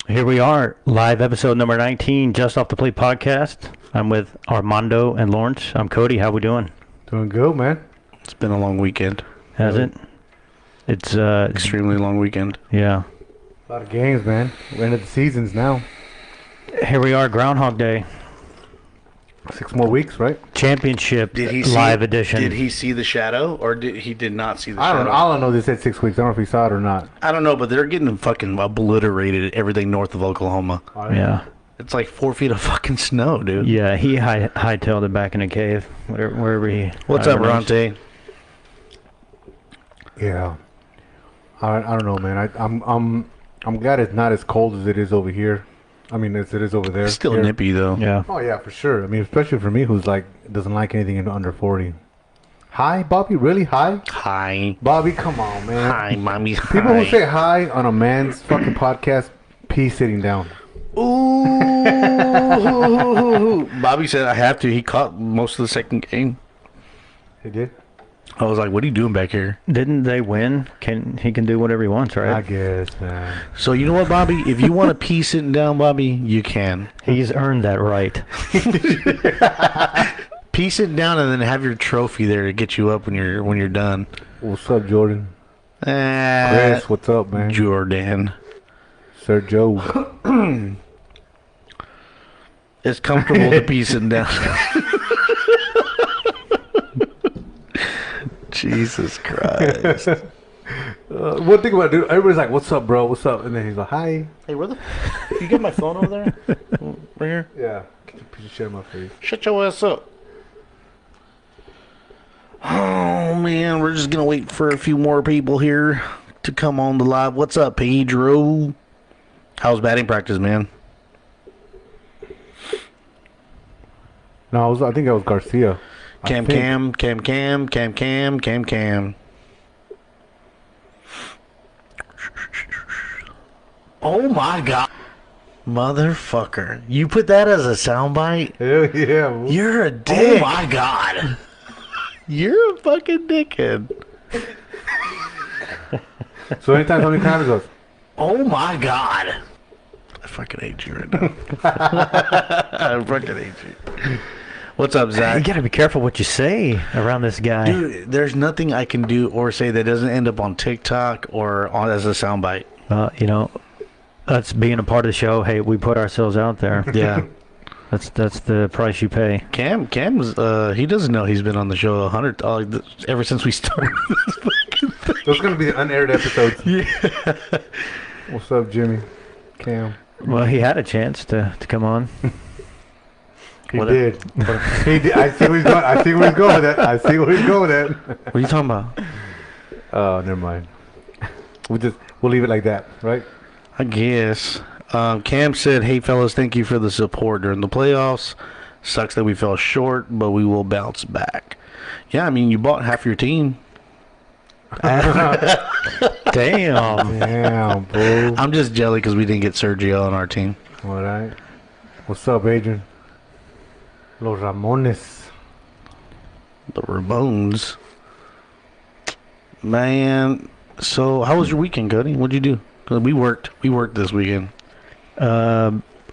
Here we are, live episode number 19, Just Off the Plate podcast. I'm with Armando and Lawrence. I'm Cody. How we doing? Doing good, man. It's been a long weekend. Has it? It's Extremely long weekend. yeah. A lot of games, man. We're into the seasons now. Here we are, Groundhog Day 6 more weeks, right? Championship Did he live see, edition. Did he see the shadow, or did not see the I shadow? don't know. They said 6 weeks. I don't know if he saw it or not. I don't know, but they're getting fucking obliterated. Everything north of Oklahoma. Yeah. It's like 4 feet of fucking snow, dude. Yeah, he hightailed it back in a cave, wherever he. What's up, Ronte? Yeah. I don't know, man. I'm glad it's not as cold as it is over here. I mean, as it is over there. It's still Here. nippy though. Yeah. Oh yeah, for sure. I mean, especially for me, who's like doesn't like anything under 40. Hi, Bobby. Really hi, Hi. Bobby. Come on, man. Hi, mommy. People who say hi on a man's fucking podcast, pee sitting down. Ooh. Bobby said I have to. He caught most of the second game. He did. I was like, what are you doing back here? Didn't they win? He can do whatever he wants, I right? guess, man. So you know what, Bobby? If you want to pee sitting down, Bobby, you can. He's earned that right. Pee sitting down and then have your trophy there to get you up when you're done. What's up, Jordan? Chris, what's up, man? Jordan. Sir Joe. It's comfortable to pee sitting down. Jesus Christ. One thing about it, dude, everybody's like, "What's up, bro? What's up?" And then he's like, "Hi." Hey, where the... You get my phone over there? Right here? Yeah. Get your piece of shit in my face. Shut your ass up. Oh, man. We're just going to wait for a few more people here to come on the live. What's up, Pedro? How's batting practice, man? No, I think that was Garcia. Cam. Oh my god. Motherfucker. You put that as a soundbite? Hell yeah. Bro. You're a dick. Oh my god. You're a fucking dickhead. So anytime Tony Khan goes, Oh my god. I fucking hate you right now. I fucking hate you. What's up, You Zach? gotta be careful what you say around this guy. Dude, there's nothing I can do or say that doesn't end up on TikTok or on as a soundbite. That's being a part of the show. Hey, we put ourselves out there. Yeah. That's the price you pay. Cam's he doesn't know he's been on the show 100 ever since we started. those are going to be the unaired episodes. Yeah. What's up, Jimmy? Cam. Well, he had a chance to come on. He What did. He did. I see where he's going. I see where he's going with that. I see where he's going with that. What are you talking about? Oh, never mind. We'll leave it like that, right? I guess. Cam said, "Hey fellas, thank you for the support during the playoffs. Sucks that we fell short, but we will bounce back." Yeah, I mean, you bought half your team. Damn. Damn, bro. I'm just jelly because we didn't get Sergio on our team. All right. What's up, Adrian? Los Ramones. The Ramones. Man, so how was your weekend, Cody? What'd you do? 'Cause we worked this weekend.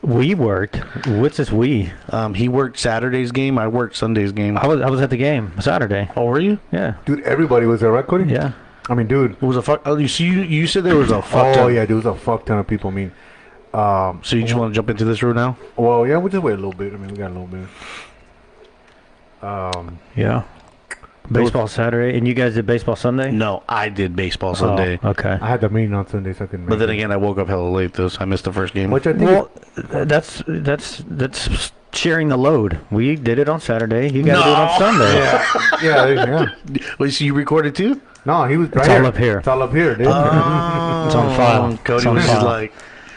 We worked. What's this we? He worked Saturday's game. I worked Sunday's game. I was at the game Saturday. Oh, were you? Yeah. Dude, everybody was there, right, Cody? Yeah. I mean, dude. It was a fuck. Oh, you said there was a fuck. Oh, ton. yeah, there was a fuck ton of people. I mean, So you just want to jump into this room now? well, yeah, we'll just wait a little bit. I mean, we got a little bit. Yeah. Baseball Saturday, and you guys did baseball Sunday? No, I did baseball Sunday. Oh, okay. I had the meeting on Sunday, so I couldn't make But then it. again, I woke up hella late though, so I missed the first game. Which I think Well, that's sharing the load. We did it on Saturday. You got to do it on Sunday. yeah. Wait, so you recorded too? No, he was right It's here. all up here. It's all up here, dude. It's on file. Cody It's on was just file. like,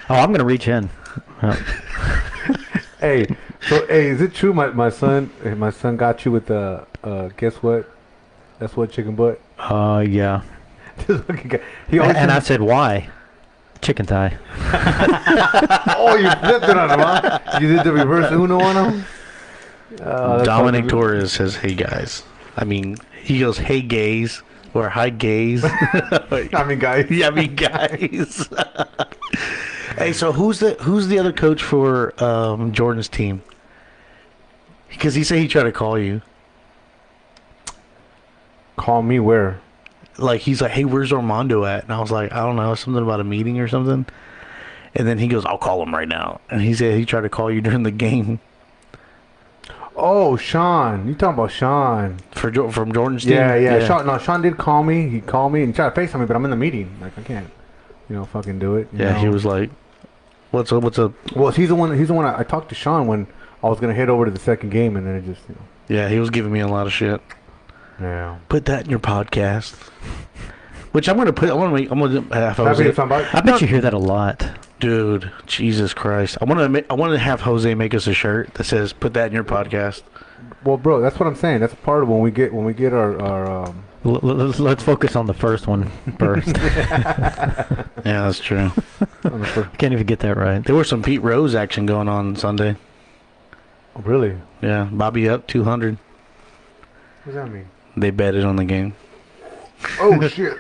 Oh, I'm gonna reach in. Hey, is it true my son got you with the guess what? That's what chicken butt. Yeah. This fucking guy, he always And I said, why? Chicken thigh. oh, you flipped it on him, huh? You did the reverse Uno on him. Dominic Torres says, "Hey guys." I mean, he goes, "Hey gays," or "Hi gays." I mean, guys. Yeah, I mean, guys. Hey, so who's the other coach for Jordan's team? Because he said he tried to call you. Call me where? Like, he's like, hey, where's Armando at? And I was like, I don't know, something about a meeting or something. And then he goes, I'll call him right now. And he said he tried to call you during the game. Oh, Sean. You talking about Sean? From Jordan's team? Yeah. Sean did call me. He called me and tried to FaceTime me, but I'm in the meeting. Like, I can't, fucking do it. Yeah, he was like, what's up? Well, he's the one I talked to Sean when I was going to head over to the second game, and then it just, Yeah, he was giving me a lot of shit. Yeah. Put that in your podcast. Which I'm gonna have Jose. I bet you hear that a lot. Dude, Jesus Christ! I want to have Jose make us a shirt that says "Put that in your podcast." Well, bro, that's what I'm saying. That's part of when we get our. Let's focus on the first one first. Yeah, that's true. Can't even get that right. There was some Pete Rose action going on Sunday. Oh, really? Yeah, Bobby up 200. What does that mean? They betted on the game. Oh shit!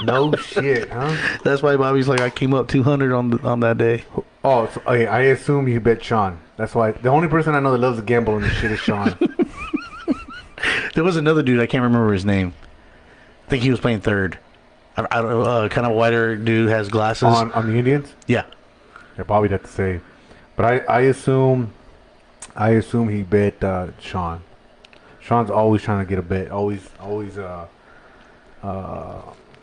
No shit, huh? That's why Bobby's like, I came up 200 on that day. Oh, so, okay, I assume you bet Sean. That's why the only person I know that loves to gamble and this shit is Sean. There was another dude, I can't remember his name. I think he was playing third. I don't know, kind of whiter dude, has glasses. On the Indians? Yeah. Yeah, Bobby'd have to say, but I assume he bet Sean. Sean's always trying to get a bet. Always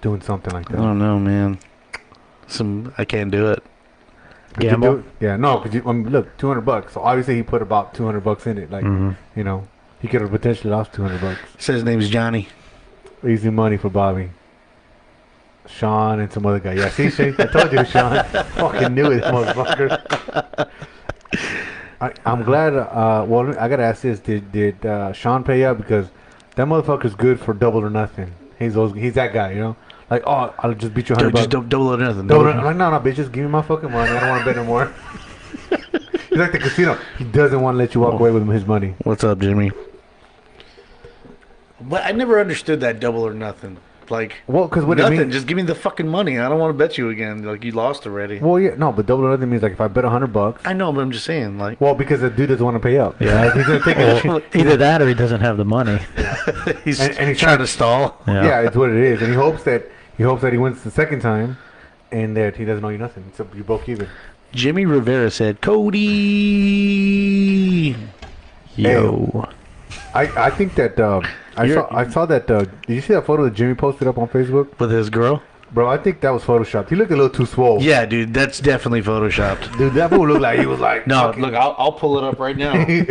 doing something like that. I don't know, man. I can't do it. Gamble? Yeah, no, because look, $200. So obviously he put about $200 in it. Like, he could have potentially lost $200. Says his name is Johnny. Easy money for Bobby. Sean and some other guy. Yeah, see, Shane, I told you, Sean. Fucking knew it, motherfucker. I'm glad. Well, I gotta ask this: Did Sean pay up? Because that motherfucker's good for double or nothing. He's that guy, Like, oh, I'll just beat you $100. Just double or nothing. I'm like, no, bitch, just give me my fucking money. I don't want to bet no more. He's like the casino. He doesn't want to let you walk away with his money. What's up, Jimmy? But I never understood that double or nothing. Like, well, because what nothing. it means, just give me the fucking money. I don't want to bet you again. Like, you lost already. Well, yeah, no, but double or nothing means like if I bet $100. I know, but I'm just saying, like. Well, because the dude doesn't want to pay up. Yeah, like, he's gonna take either that or he doesn't have the money. he's he's trying to stall. Yeah, it's what it is, and he hopes that he wins the second time, and that he doesn't owe you nothing. So you both even. Jimmy Rivera said, Cody. Yo. I think that I saw that. Did you see that photo that Jimmy posted up on Facebook With his girl? Bro, I think that was photoshopped. He looked a little too swole. Yeah, dude, that's definitely photoshopped. Dude, that fool looked like he was like. No, fucking... look, I'll pull it up right now. I'm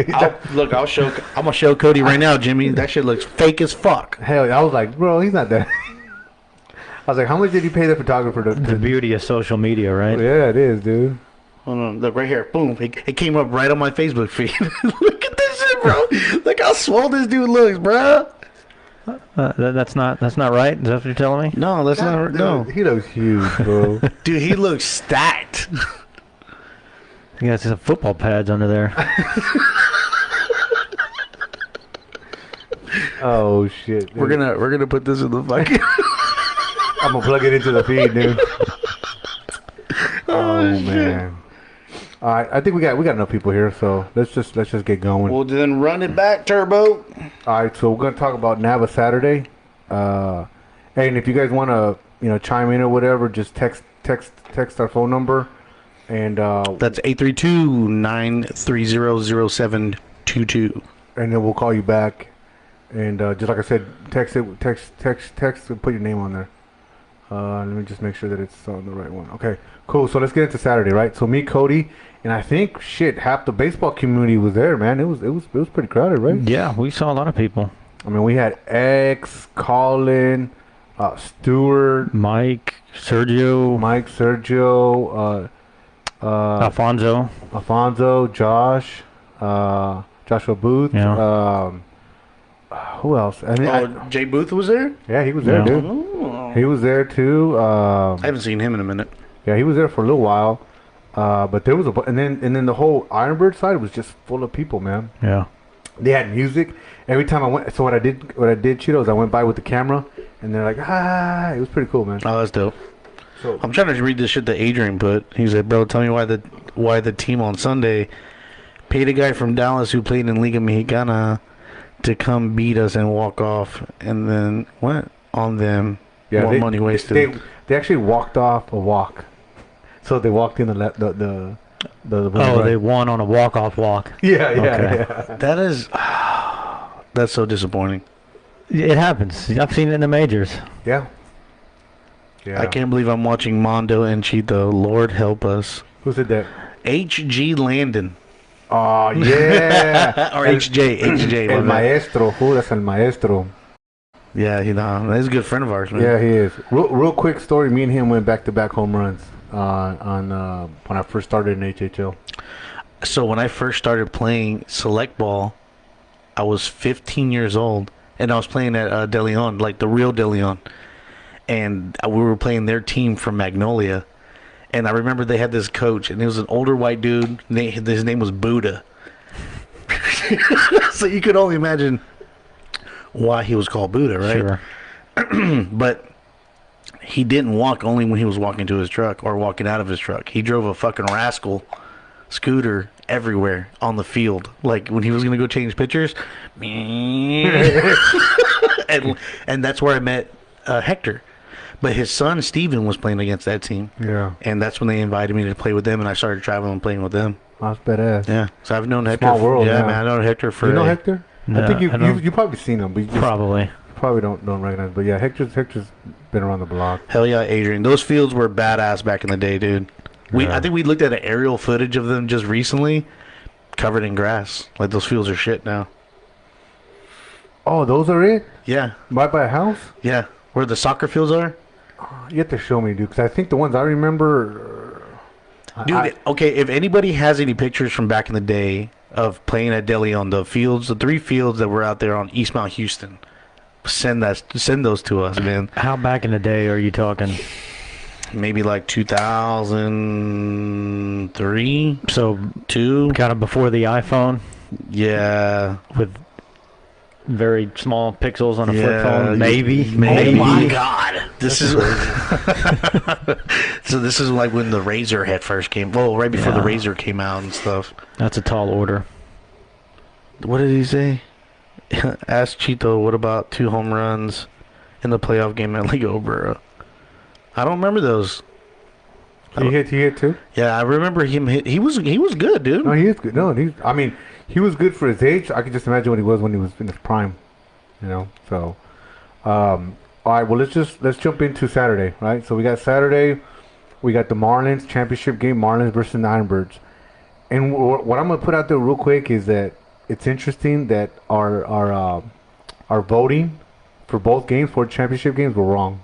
gonna show Cody right now, Jimmy. That shit looks fake as fuck. Hell, I was like, bro, he's not that. I was like, how much did you pay the photographer to? The beauty of social media, right? Yeah, it is, dude. Hold on, look right here. Boom, it came up right on my Facebook feed. Look at this shit, bro. Look how swole this dude looks, bro. That's not right. Is that what you're telling me? No, that's not. Dude, No, he looks huge, bro. dude, he looks stacked. He got some football pads under there. Oh shit! Dude. We're gonna put this in the fucking. I'm gonna plug it into the feed, dude. Oh man! All right, I think we got enough people here, so let's just get going. Well, then run it back, Turbo. All right, so we're gonna talk about NABA Saturday. And if you guys want to, chime in or whatever, just text our phone number, and That's 832-930-0722. and then we'll call you back. And just like I said, text, and put your name on there. Let me just make sure that it's on the right one. Okay, cool. So let's get into Saturday, right? So me, Cody, and I think half the baseball community was there, man. It was pretty crowded, right? Yeah, we saw a lot of people. I mean, we had X, Colin, Stewart, Mike, Sergio, Alfonso, Josh, Joshua Booth. Yeah. Who else? I mean, Jay Booth was there? yeah, he was there, Yeah. dude. Oh. He was there too. I haven't seen him in a minute. Yeah, he was there for a little while. But there was and then the whole Ironbird side was just full of people, man. Yeah. They had music every time I went. So what I did, Chito, is I went by with the camera, and they're like, ah, it was pretty cool, man. Oh, that's dope. So I'm trying to read this shit that Adrian put. He said, "Bro, tell me why the team on Sunday paid a guy from Dallas who played in Liga Mexicana to come beat us and walk off, and then went on them more money wasted." They actually walked off a walk, so they walked in the they won on a walk-off walk. Yeah. That is that's so disappointing. It happens. I've seen it in the majors. Yeah. I can't believe I'm watching Mondo and Chito. Lord help us. Who said that? H.G. Landon. Oh, yeah. Or HJ. El maestro. Who? That's el maestro. Yeah, he's a good friend of ours, man. Yeah, he is. Real quick story. Me and him went back-to-back home runs on when I first started in HHL. So when I first started playing select ball, I was 15 years old, and I was playing at De Leon, like the real De Leon. And we were playing their team from Magnolia. And I remember they had this coach, and he was an older white dude. His name was Buddha. So you could only imagine why he was called Buddha, right? Sure. But he didn't walk only when he was walking to his truck or walking out of his truck. He drove a fucking rascal scooter everywhere on the field. Like when he was going to go change pitchers. and that's where I met Hector. But his son, Steven, was playing against that team. Yeah. And that's when they invited me to play with them, and I started traveling and playing with them. That's badass. Yeah. So I've known Hector. Small world, yeah, yeah. man. I know Hector for... You know Hector? No, I think you probably seen him, but you probably don't recognize. But yeah, Hector's been around the block. Hell yeah, Adrian. Those fields were badass back in the day, dude. I think we looked at an aerial footage of them just recently, covered in grass. Like, those fields are shit now. Oh, those are it? Yeah. Right by a house? Yeah. Where the soccer fields are? You have to show me, dude, because I think the ones I remember... Dude, okay, if anybody has any pictures from back in the day of playing at De Leon, the 3 fields that were out there on East Mount Houston, send those to us, man. How back in the day are you talking? Maybe like 2003. So 2. kind of before the iPhone. Yeah. With very small pixels on a flip phone. Maybe. Oh my God. This is so. This is like when the Razor had first came. Well, right before the Razor came out and stuff. That's a tall order. What did he say? Ask Chito, what about 2 home runs in the playoff game at Liga Metropolitana? I don't remember those. He hit too? Yeah, I remember him hit. He was good, dude. No, he is good. No, he was good for his age. I could just imagine what he was when he was in his prime. So all right, well let's jump into Saturday, right? So we got Saturday, we got the Marlins championship game, Marlins versus the Ironbirds. And what I'm gonna put out there real quick is that it's interesting that our voting for both games, for championship games, were wrong.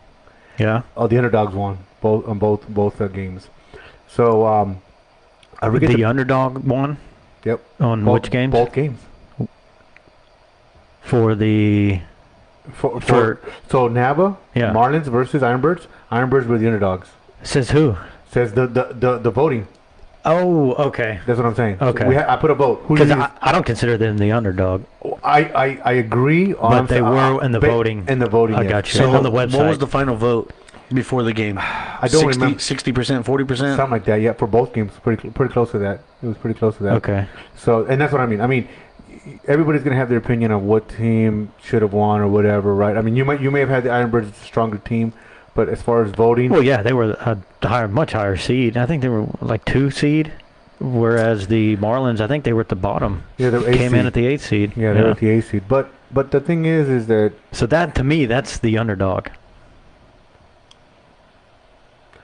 Yeah. Oh, the underdogs won both games. So I forget the underdog won. Yep. On which games? Both games. For so NABA, yeah. Marlins versus Ironbirds. Ironbirds were the underdogs. Says who? Says the voting. Oh, okay. That's what I'm saying. Okay. So I put a vote. Because I don't consider them the underdog. I agree. But they were in the voting. In the voting, I yes. got you. So on the website. What was the final vote before the game? I don't remember. 60%, 40%? Something like that. Yeah, for both games, pretty close to that. It was pretty close to that. Okay. So, and that's what I mean. I mean, everybody's gonna have their opinion of what team should have won or whatever, right? I mean, you may have had the Ironbirds a stronger team, but as far as voting, well, yeah, they were a much higher seed. I think they were like 2 seed, whereas the Marlins, I think they were at the bottom. Yeah, they came in at the 8th seed. Yeah, they were at the 8th seed. But the thing is that so that to me, that's the underdog.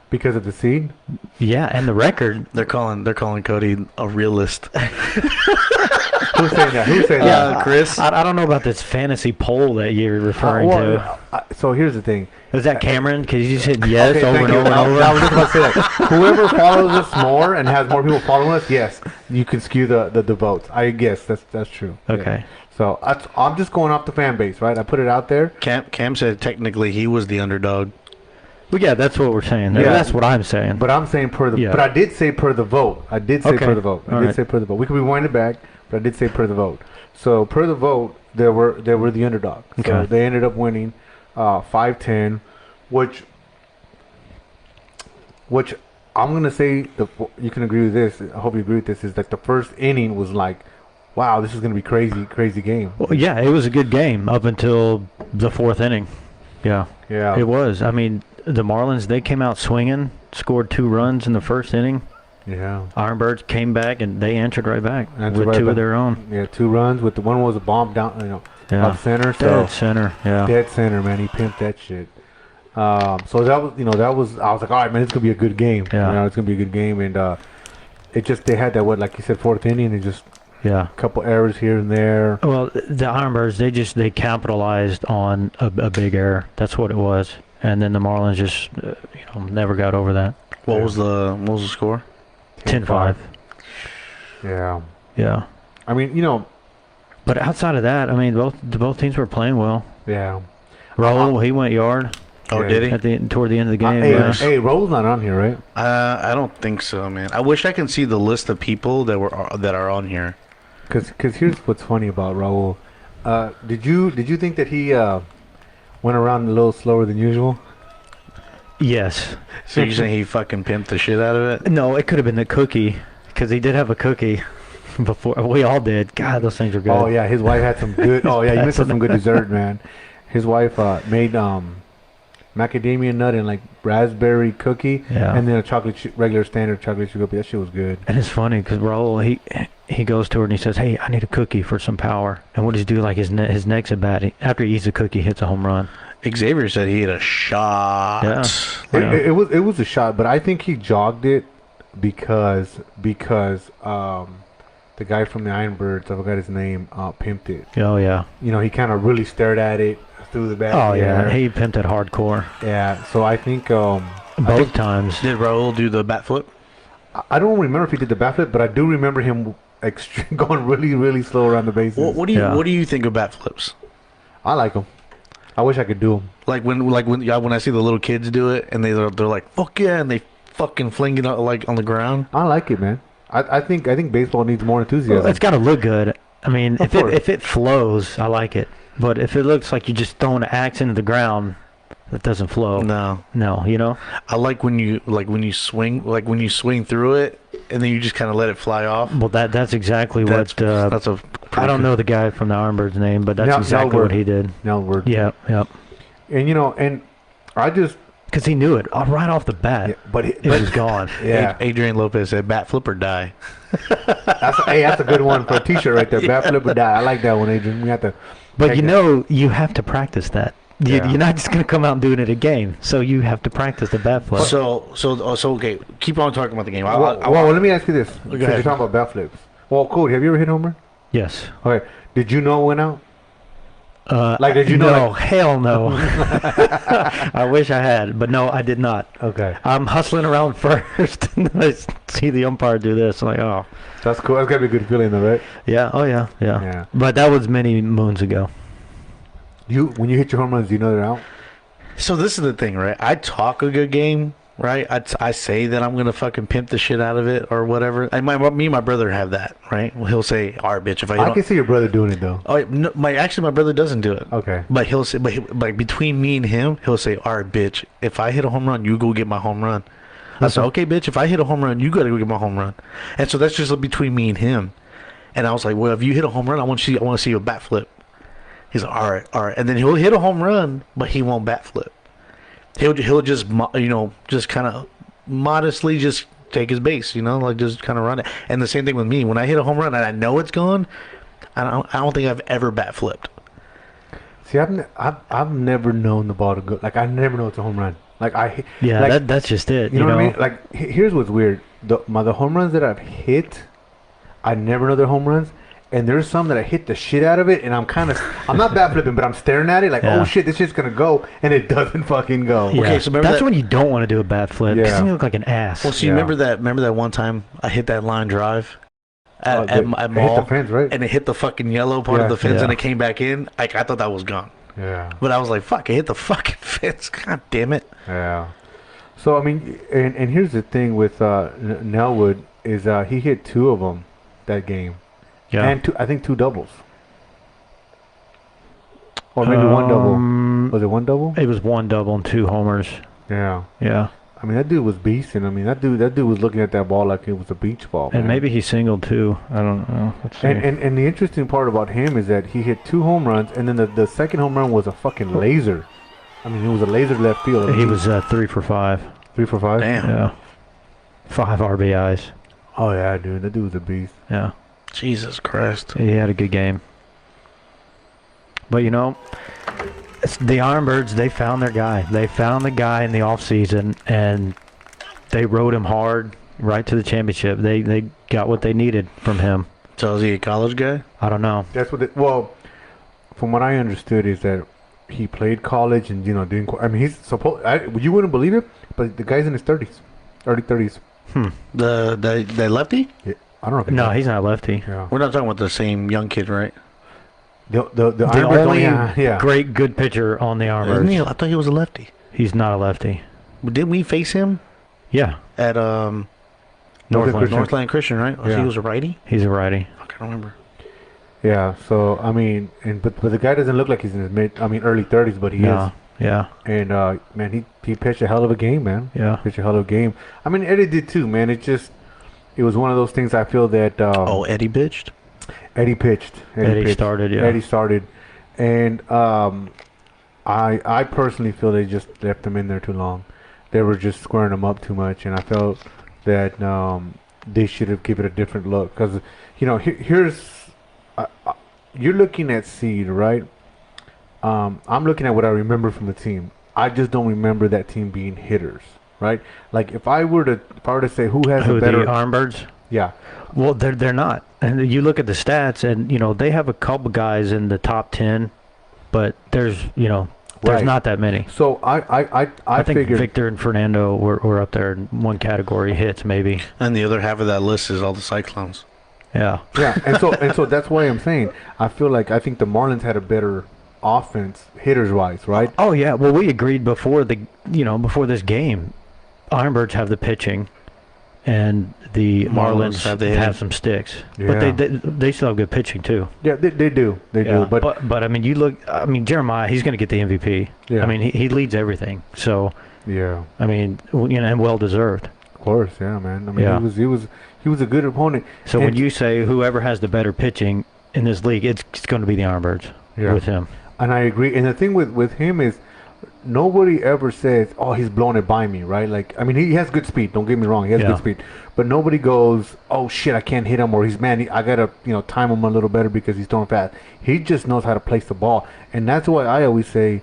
Because of the seed? Yeah, and the record. They're calling Cody a realist. Who's saying that? Who's saying that? Chris. I don't know about this fantasy poll that you're referring to. So here's the thing. Is that Cameron? Because you said yes over and over and over. I was just about to say that. Whoever follows us more and has more people following us, yes, you can skew the votes. I guess that's true. Okay. Yeah. So I'm just going off the fan base, right? I put it out there. Cam said technically he was the underdog. Well, yeah, that's what we're saying. Yeah. That's what I'm saying. But I'm saying per the. Yeah. But I did say per the vote. I did say per the vote. All right. Say per the vote. We could rewind it back, but I did say per the vote. So per the vote, they were the underdog. So Okay. they ended up winning 5-10, which which I'm gonna say you can agree with this. I hope you agree with this. Is like the first inning was like, wow, this is gonna be crazy game. Well, yeah, it was a good game up until the fourth inning. Yeah, it was. I mean, the Marlins, they came out swinging, scored 2 runs in the first inning. Yeah. Ironbirds came back and they answered right back Answered with right 2 back. of their own. Yeah, 2 runs with the one was a bomb down, up center. Dead center. Yeah. Dead center, man. He pimped that shit. So that was, I was like, all right, man, it's gonna be a good game. Yeah. It's gonna be a good game, and it just they had that like you said, fourth inning, and just a couple errors here and there. Well, the Ironbirds, they capitalized on a big error. That's what it was, and then the Marlins just never got over that. What was the score? 10-5. Yeah. Yeah. I mean, But outside of that, I mean, both teams were playing well. Yeah. Raul, he went yard. Oh, did he? Toward the end of the game. Hey, Raul's not on here, right? I don't think so, man. I wish I can see the list of people that are on here. Because here's what's funny about Raul. Did you think that he went around a little slower than usual? Yes. So you're saying he fucking pimped the shit out of it? No, it could have been the cookie, because he did have a cookie before. We all did. God, those things are good. Oh yeah, his wife had some good. Oh yeah, you missed some good dessert, man. His wife made macadamia nut and like raspberry cookie, and then a regular standard chocolate chip cookie. That shit was good. And it's funny because Raul, he goes to her and he says, "Hey, I need a cookie for some power." And what does he do? Like his neck's at bat. After he eats a cookie, he hits a home run. Xavier said he hit a shot. Yeah. It was a shot, but I think he jogged it because the guy from the Ironbirds, I forgot his name, pimped it. Oh yeah. He kind of really stared at it through the bat. Oh yeah, he pimped it hardcore. Yeah, so I think both times. Did Raul do the bat flip? I don't remember if he did the bat flip, but I do remember him going really, really slow around the bases. What do you think of bat flips? I like them. I wish I could do them. Like when I see the little kids do it and they're like fuck yeah, and they fucking fling it like on the ground. I like it, man. I think baseball needs more enthusiasm. Well, it's got to look good. I mean, if it flows, I like it. But if it looks like you're just throwing an axe into the ground, that doesn't flow. No. I like when you swing through it and then you just kind of let it fly off. Well, that's exactly that's what. I don't know the guy from the Ironbirds name, but that's exactly what he did. Nelward. Yeah. And and I just because he knew it right off the bat. Yeah, but it was gone. Yeah. Adrian Lopez said, "Bat flip or die." That's a good one for a T-shirt right there. Bat flip or die. I like that one, Adrian. We have to. But you have to practice that. You're not just going to come out and do it at a game. So you have to practice the bat flip. So okay, keep on talking about the game. Well, let me ask you this. Since you're talking about bat flips. Well, Cody, have you ever hit homer? Yes. Okay. Did you know it went out? Did you know? No, hell no. I wish I had, but no, I did not. Okay. I'm hustling around first, and then I see the umpire do this. I'm like, oh. That's cool. That's got to be a good feeling, though, right? Yeah. Oh, yeah. But that was many moons ago. When you hit your home runs, do you know they're out? So this is the thing, right? I talk a good game, right? I say that I'm gonna fucking pimp the shit out of it or whatever. And me and my brother have that, right? Well, he'll say, "All right, bitch." If I can see your brother doing it though. Oh, no, my brother doesn't do it. Okay. But he'll say, like between me and him, he'll say, "All right, bitch. If I hit a home run, you go get my home run." I said, "Okay, bitch. If I hit a home run, you gotta go get my home run." And so that's just between me and him. And I was like, "Well, if you hit a home run, I want to see a bat flip." He's like, all right, and then he'll hit a home run, but he won't bat flip. He'll just just kind of modestly just take his base, like just kind of run it. And the same thing with me. When I hit a home run and I know it's gone, I don't think I've ever bat flipped. See, I've never known the ball to go. Like I never know it's a home run. That's just it. You know what I mean? Like here's what's weird. The home runs that I've hit, I never know they're home runs. And there's some that I hit the shit out of it, and I'm not bat flipping, but I'm staring at it like, oh shit, this shit's gonna go, and it doesn't fucking go. Yeah. Okay, so that's when you don't want to do a bat flip because you look like an ass. Well, so you remember that one time I hit that line drive at Mall, hit the fence, right? And it hit the fucking yellow part of the fence, and it came back in. Like I thought that was gone. Yeah. But I was like, fuck, it hit the fucking fence. God damn it. Yeah. So I mean, and here's the thing with Nelward is he hit 2 of them that game. Yeah. And I think 2 doubles. Or maybe 1 double. Was it 1 double? It was 1 double and 2 homers. Yeah. Yeah. I mean, that dude was beasting. I mean, that dude was looking at that ball like it was a beach ball. And man. maybe he singled too. I don't know. Let's see. And the interesting part about him is that he hit 2 home runs, and then the second home run was a fucking laser. I mean, it was a laser left field. He was 3 for 5. 3 for 5. Damn. Yeah. 5 RBIs. Oh yeah, dude, that dude was a beast. Yeah. Jesus Christ. He had a good game. But you know, the Ironbirds, they found their guy. They found the guy in the offseason, and they rode him hard right to the championship. They got what they needed from him. So is he a college guy? I don't know. That's what. Well, from what I understood is that he played college and didn't. I mean, he's supposed. You wouldn't believe it, but the guy's in his 30s, early 30s. The lefty? Yeah, I don't know. No, he's not lefty. Yeah. We're not talking about the same young kid, right? The The only yeah. great good pitcher on the Isn't he? Ironbirds. I thought he was a lefty. He's not a lefty. Didn't we face him Yeah. at Northland. Northland Christian, right? Yeah. He was a righty? He's a righty. I can't remember. Yeah. So I mean, but the guy doesn't look like he's in his early 30s, but he is. Yeah. And man, he pitched a hell of a game, man. Yeah. Pitched a hell of a game. I mean, Eddie did too, man. It was one of those things. I feel that. Eddie pitched? Eddie pitched. Eddie pitched. started, yeah. Eddie started, and I personally feel they just left him in there too long. They were just squaring him up too much, and I felt that they should have given it a different look. Because here's you're looking at seed, right? I'm looking at what I remember from the team. I just don't remember that team being hitters, right? Like if I were to say who has a better the Ironbirds? yeah. Well, they're not. And you look at the stats, and they have a couple guys in the top 10, but there's Right. not that many. So I think figured Victor and Fernando were up there in one category, hits maybe. And the other half of that list is all the Cyclones. Yeah. yeah, and so that's why I'm saying I think the Marlins had a better offense hitters wise, right? Oh yeah. Well, we agreed before before this game, Ironbirds have the pitching, and the Marlins have some sticks. Yeah. But they still have good pitching too. Yeah, they do. They do. But I mean, Jeremiah, he's going to get the MVP. Yeah. I mean, he leads everything. So yeah, I mean, and well deserved. of course, yeah, man. I mean, Yeah. he was a good opponent. So And- when you say whoever has the better pitching in this league, it's going to be the Ironbirds with him. And I agree. And the thing with him is nobody ever says, "Oh, he's blown it by me," right? Like, I mean, he has good speed. Don't get me wrong, he has Yeah. good speed. But nobody goes, "Oh shit, I can't hit him," or I gotta time him a little better because he's throwing fast. He just knows how to place the ball, and that's why I always say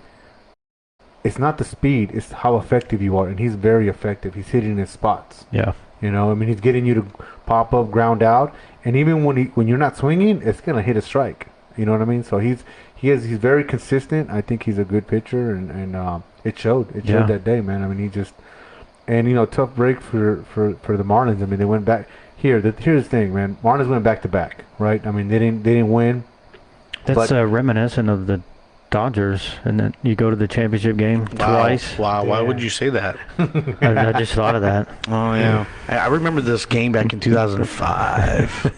it's not the speed, it's how effective you are, and he's very effective. He's hitting his spots. Yeah. I mean, he's getting you to pop up, ground out, and even when you're not swinging, it's gonna hit a strike. You know what I mean? So he's very consistent. I think he's a good pitcher, and it showed. It showed that day, man. I mean, tough break for the Marlins. I mean, they went back. Here's the thing, man. Marlins went back to back, right? I mean, they didn't win. That's reminiscent of the Dodgers, and then you go to the championship game twice. Wow, why Yeah. would you say that? I just thought of that. Oh, yeah. I remember this game back in 2005.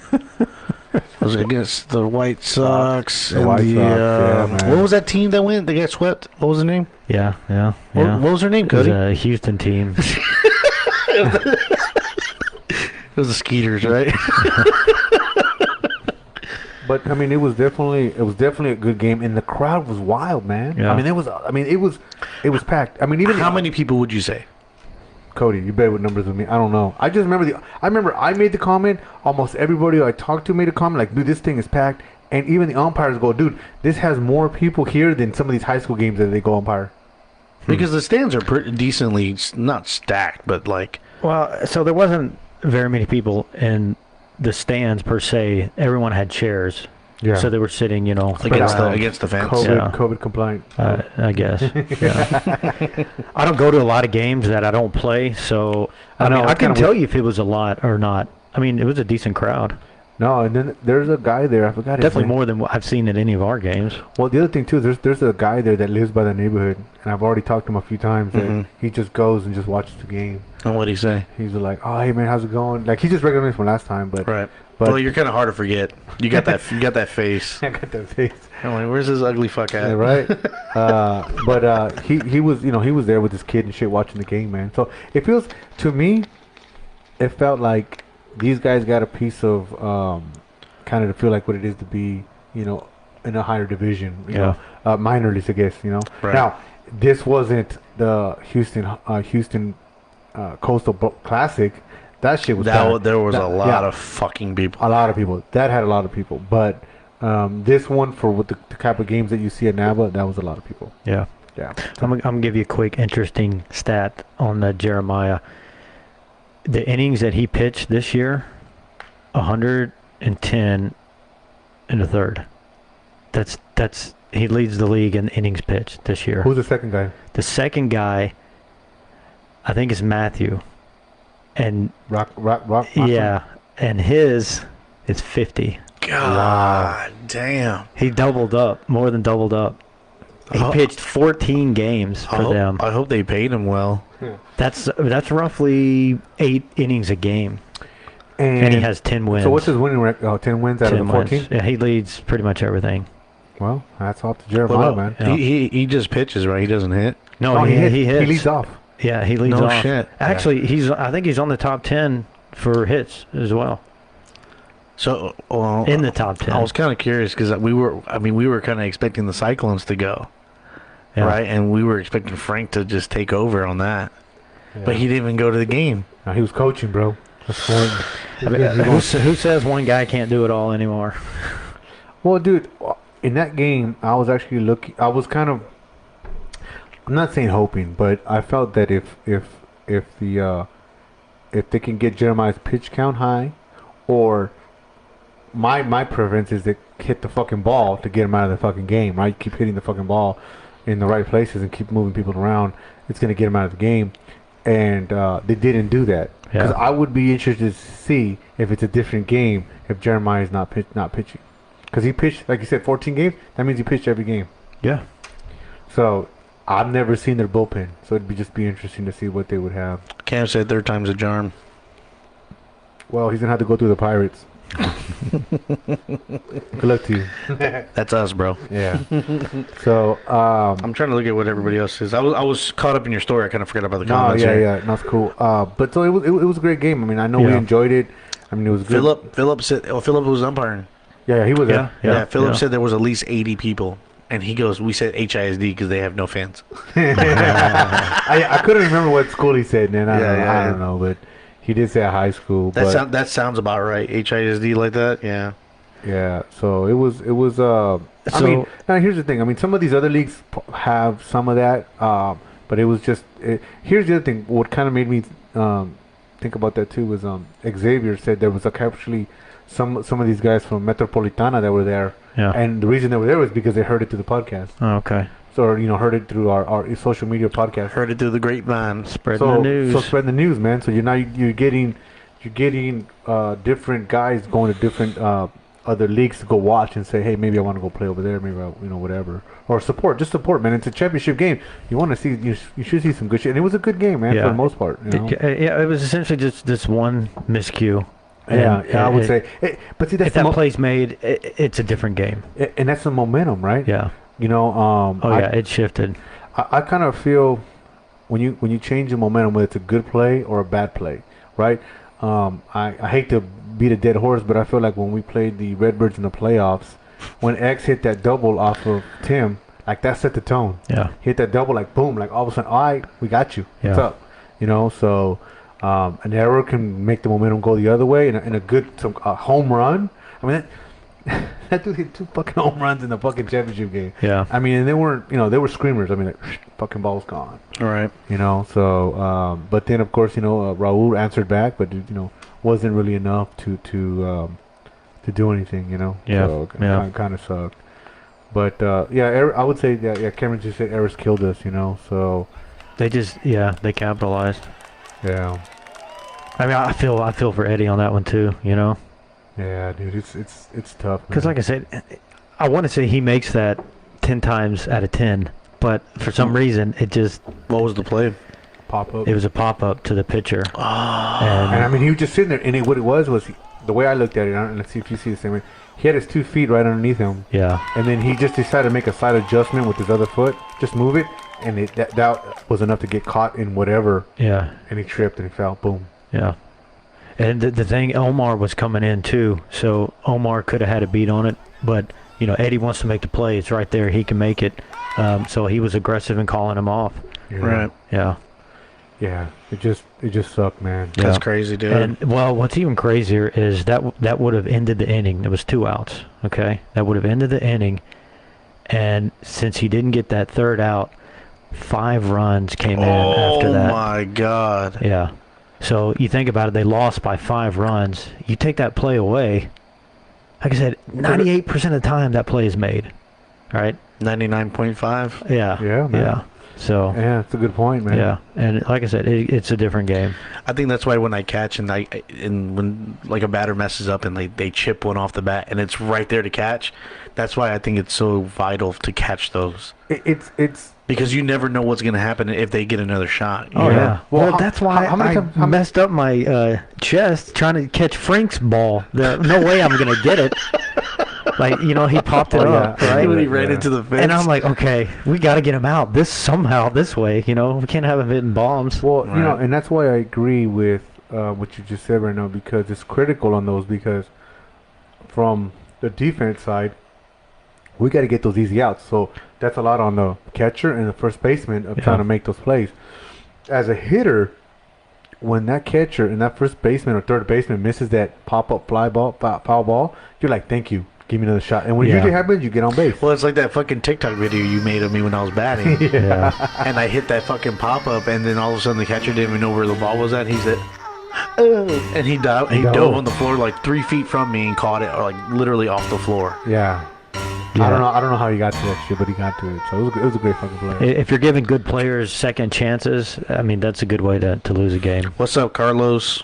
It was against the White Sox. The White Sox, yeah, man. What was that team that went? They got swept? What was the name? Yeah. What was their name, It was Cody? a Houston team. It was the Skeeters, right? But I mean, it was definitely a good game, and the crowd was wild, man. Yeah. I mean, it was packed. I mean, even How many people would you say? Cody, you better with numbers with me. I don't know. I just remember I made the comment. Almost everybody I talked to made a comment like, "Dude, this thing is packed." And even the umpires go, "Dude, this has more people here than some of these high school games that they go umpire." Because the stands are pretty decently, not stacked, but like... Well, so there wasn't very many people in the stands per se. Everyone had chairs. Yeah. So they were sitting, Against the fence. COVID compliant. I guess. Yeah. I don't go to a lot of games that I don't play, so I know, can kinda tell you if it was a lot or not. I mean, it was a decent crowd. No, and then there's a guy there. I forgot his Definitely name. more than what I've seen at any of our games. Well, the other thing too, there's a guy there that lives by the neighborhood, and I've already talked to him a few times. That he just goes and just watches the game. And what'd he say? He's like, "Oh, hey man, how's it going?" Like he just recognized from last time, but Right. But Well, you're kind of hard to forget. You got that. You got that face. I got that face. I'm like, where's this ugly fuck at? Yeah, right. But he was he was there with his kid and shit watching the game, man. So it feels to me, it felt like these guys got a piece of kind of to feel like what it is to be in a higher division, you know, minor leagues, I guess, Right. Now this wasn't the Houston Coastal Classic. That shit was packed. There was a lot yeah. of fucking people. A lot of people. That had a lot of people. But this one, for what the type of games that you see at NABA, that was a lot of people. Yeah. Yeah. I'm gonna give you a quick, interesting stat on Jeremiah. The innings that he pitched this year, 110 in the third. That's he leads the league in innings pitched this year. Who's the second guy? The second guy, I think, is Matthew, and Rock. yeah, and his is 50. God damn. He doubled up, more than doubled up. He pitched 14 games for them. I hope they paid him well. That's roughly 8 innings a game, and he has 10 wins. So what's his winning record? Oh, 10 wins out of 10 the 14? wins. Yeah, he leads pretty much everything. Well, that's off to Jeremiah, man. Yeah. He just pitches, right? He doesn't hit. No, he hits. He leads off. Yeah, he leads No off. shit. Actually, I think he's on the top 10 for hits as well. So In the top 10. I was kind of curious because we were kind of expecting the Cyclones to go, Yeah. right? And we were expecting Frank to just take over on that, Yeah. but he didn't even go to the game. No, he was coaching, bro. That's important. I mean, who says one guy can't do it all anymore? Well, dude, in that game, I was actually looking. I was kind of. I'm not saying hoping, but I felt that if they can get Jeremiah's pitch count high, or my preference is to hit the fucking ball to get him out of the fucking game. Right, keep hitting the fucking ball in the right places and keep moving people around. It's gonna get him out of the game, and they didn't do that. Because I would be interested to see if it's a different game if Jeremiah is not pitching. Because he pitched, like you said, 14 games. That means he pitched every game. Yeah. So I've never seen their bullpen. So it'd just be interesting to see what they would have. Cam said third time's a charm. Well, he's gonna have to go through the Pirates. Good luck to you. That's us, bro. Yeah. So I'm trying to look at what everybody else says. I was caught up in your story. I kind of forgot about the no, comments. yeah, here. yeah, that's cool. But so it was a great game. I mean, I know we Yeah. enjoyed it. I mean, it was good. Philip said. Oh, Philip was umpiring. Yeah, he was there. Yeah, Philip said there was at least 80 people, and he goes, "We said HISD because they have no fans." I couldn't remember what school he said, man. I don't know, but he did say a high school. That sounds about right. HISD like that, yeah. Yeah, so it was. I mean, now here's the thing. I mean, some of these other leagues have some of that, but it was just. Here's the other thing. What kind of made me think about that too was Xavier said there was actually some of these guys from Metropolitana that were there, and the reason they were there was because they heard it through the podcast. Oh, okay. So heard it through our social media podcast. Heard it through the grapevine. Spreading the news. So spread the news, man. So you're getting different guys going to different other leagues to go watch and say, hey, maybe I want to go play over there, maybe whatever, or support, man. It's a championship game. You want to see, you should see some good shit, and it was a good game, man, for the most part. It was essentially just this one miscue. I would say. But see, that's if that play's made, it's a different game. And that's the momentum, right? Yeah. It shifted. I kind of feel when you change the momentum, whether it's a good play or a bad play, right? I hate to beat a dead horse, but I feel like when we played the Redbirds in the playoffs, when X hit that double off of Tim, like that set the tone. Yeah. Hit that double, like boom, like all of a sudden, all right, we got you. Yeah. What's up? So an error can make the momentum go the other way, and a good home run. I mean, that dude hit 2 fucking home runs in the fucking championship game. Yeah. I mean, and they weren't, they were screamers. I mean, like, fucking ball's gone. All right. So, but then of course, Raul answered back, but wasn't really enough to do anything, Yeah. So kind of sucked. But I would say Cameron just said errors killed us, So they capitalized. yeah. I mean, I feel for Eddie on that one too. Yeah, dude, it's tough. Because like I said, I want to say he makes that 10 times out of 10, but for some reason it just What was the play? pop up. it was a pop up to the pitcher. And I mean, he was just sitting there, and what it was the way I looked at it. And let's see if you see the same way. He had his 2 feet right underneath him, Yeah, and then he just decided to make a slight adjustment with his other foot, just move it, and that was enough to get caught in whatever, yeah, and he tripped and he fell. Boom. yeah. And the thing, Omar was coming in too, so Omar could have had a beat on it, but you know Eddie wants to make the play. It's right there; he can make it. So he was aggressive in calling him off. Yeah. Right. Yeah. Yeah. It just sucked, man. Yeah. That's crazy, dude. And well, what's even crazier is that would have ended the inning. There was 2 outs. Okay, that would have ended the inning. And since he didn't get that 3rd out, 5 runs came in after that. Oh my God. Yeah. So you think about it, they lost by 5 runs. You take that play away. Like I said, 98% of the time that play is made. Right? 99.5. Yeah. Yeah, man. Yeah. So. Yeah, it's a good point, man. Yeah, and like I said, it's a different game. I think that's why when I catch and when like a batter messes up and they chip one off the bat and it's right there to catch, that's why I think it's so vital to catch those. It's Because you never know what's going to happen if they get another shot. Oh Yeah. yeah. Well, Well, how- that's why how many I times- how many- messed up my chest trying to catch Frank's ball. No way I'm gonna get it. Like he popped it Oh, up, yeah. right? When he Yeah. ran into the fence. And I'm like, okay, we got to get him out this way. We can't have him hitting bombs. Well, Right. and that's why I agree with what you just said right now, because it's critical on those, because from the defense side, we got to get those easy outs. So that's a lot on the catcher and the first baseman of Yeah. trying to make those plays. As a hitter, when that catcher and that first baseman or third baseman misses that pop-up fly ball, foul ball, you're like, thank you. Give me another shot. And when it Yeah. usually happens, you get on base. Well, it's like that fucking TikTok video you made of me when I was batting. Yeah. And I hit that fucking pop-up, and then all of a sudden the catcher didn't even know where the ball was at. He said, "Oh," and he dove on the floor like 3 feet from me and caught it, like literally off the floor. Yeah. Yeah. I don't know how he got to that shit, but he got to it. So it was a great fucking play. If you're giving good players second chances, I mean that's a good way to lose a game. What's up, Carlos?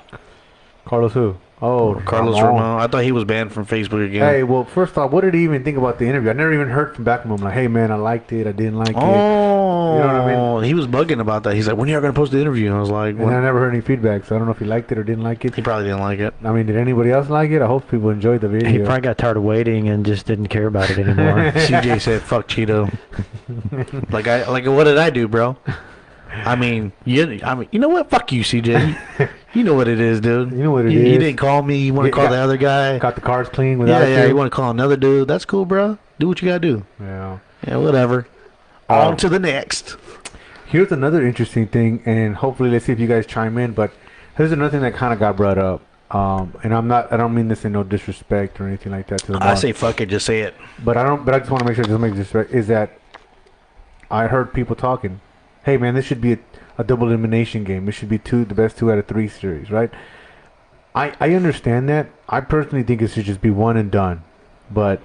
Carlos who? Oh, Carlos Ramon. Ramon. I thought he was banned from Facebook again. Hey, well, first off, what did he even think about the interview? I never even heard from back from him. Like, hey, man, I liked it. I didn't like it. Oh, You know what I mean? He was bugging about that. He's like, when are you going to post the interview? And I was like, And I what? never heard any feedback, so I don't know if he liked it or didn't like it. He probably didn't like it. I mean, did anybody else like it? I hope people enjoyed the video. He probably got tired of waiting and just didn't care about it anymore. CJ said, "Fuck Chito." like what did I do, bro? I mean, you know what? Fuck you, CJ. You know what it is, dude. You know what it You is. didn't call me. You want to call the other guy? Got the cards clean without Yeah, you. you want to call another dude? That's cool, bro. Do what you gotta do. Yeah. Yeah, whatever. On to the next. Here's another interesting thing, and hopefully, let's see if you guys chime in. But here's another thing that kind of got brought up. And I don't mean this in no disrespect or anything like that to the I boss. say fuck it. Just say it. But I just want to make sure it doesn't make disrespect. Is that I heard people talking, hey man, this should be a double elimination game. It should be the best 2 out of 3 series, right? I understand that. I personally think it should just be one and done. But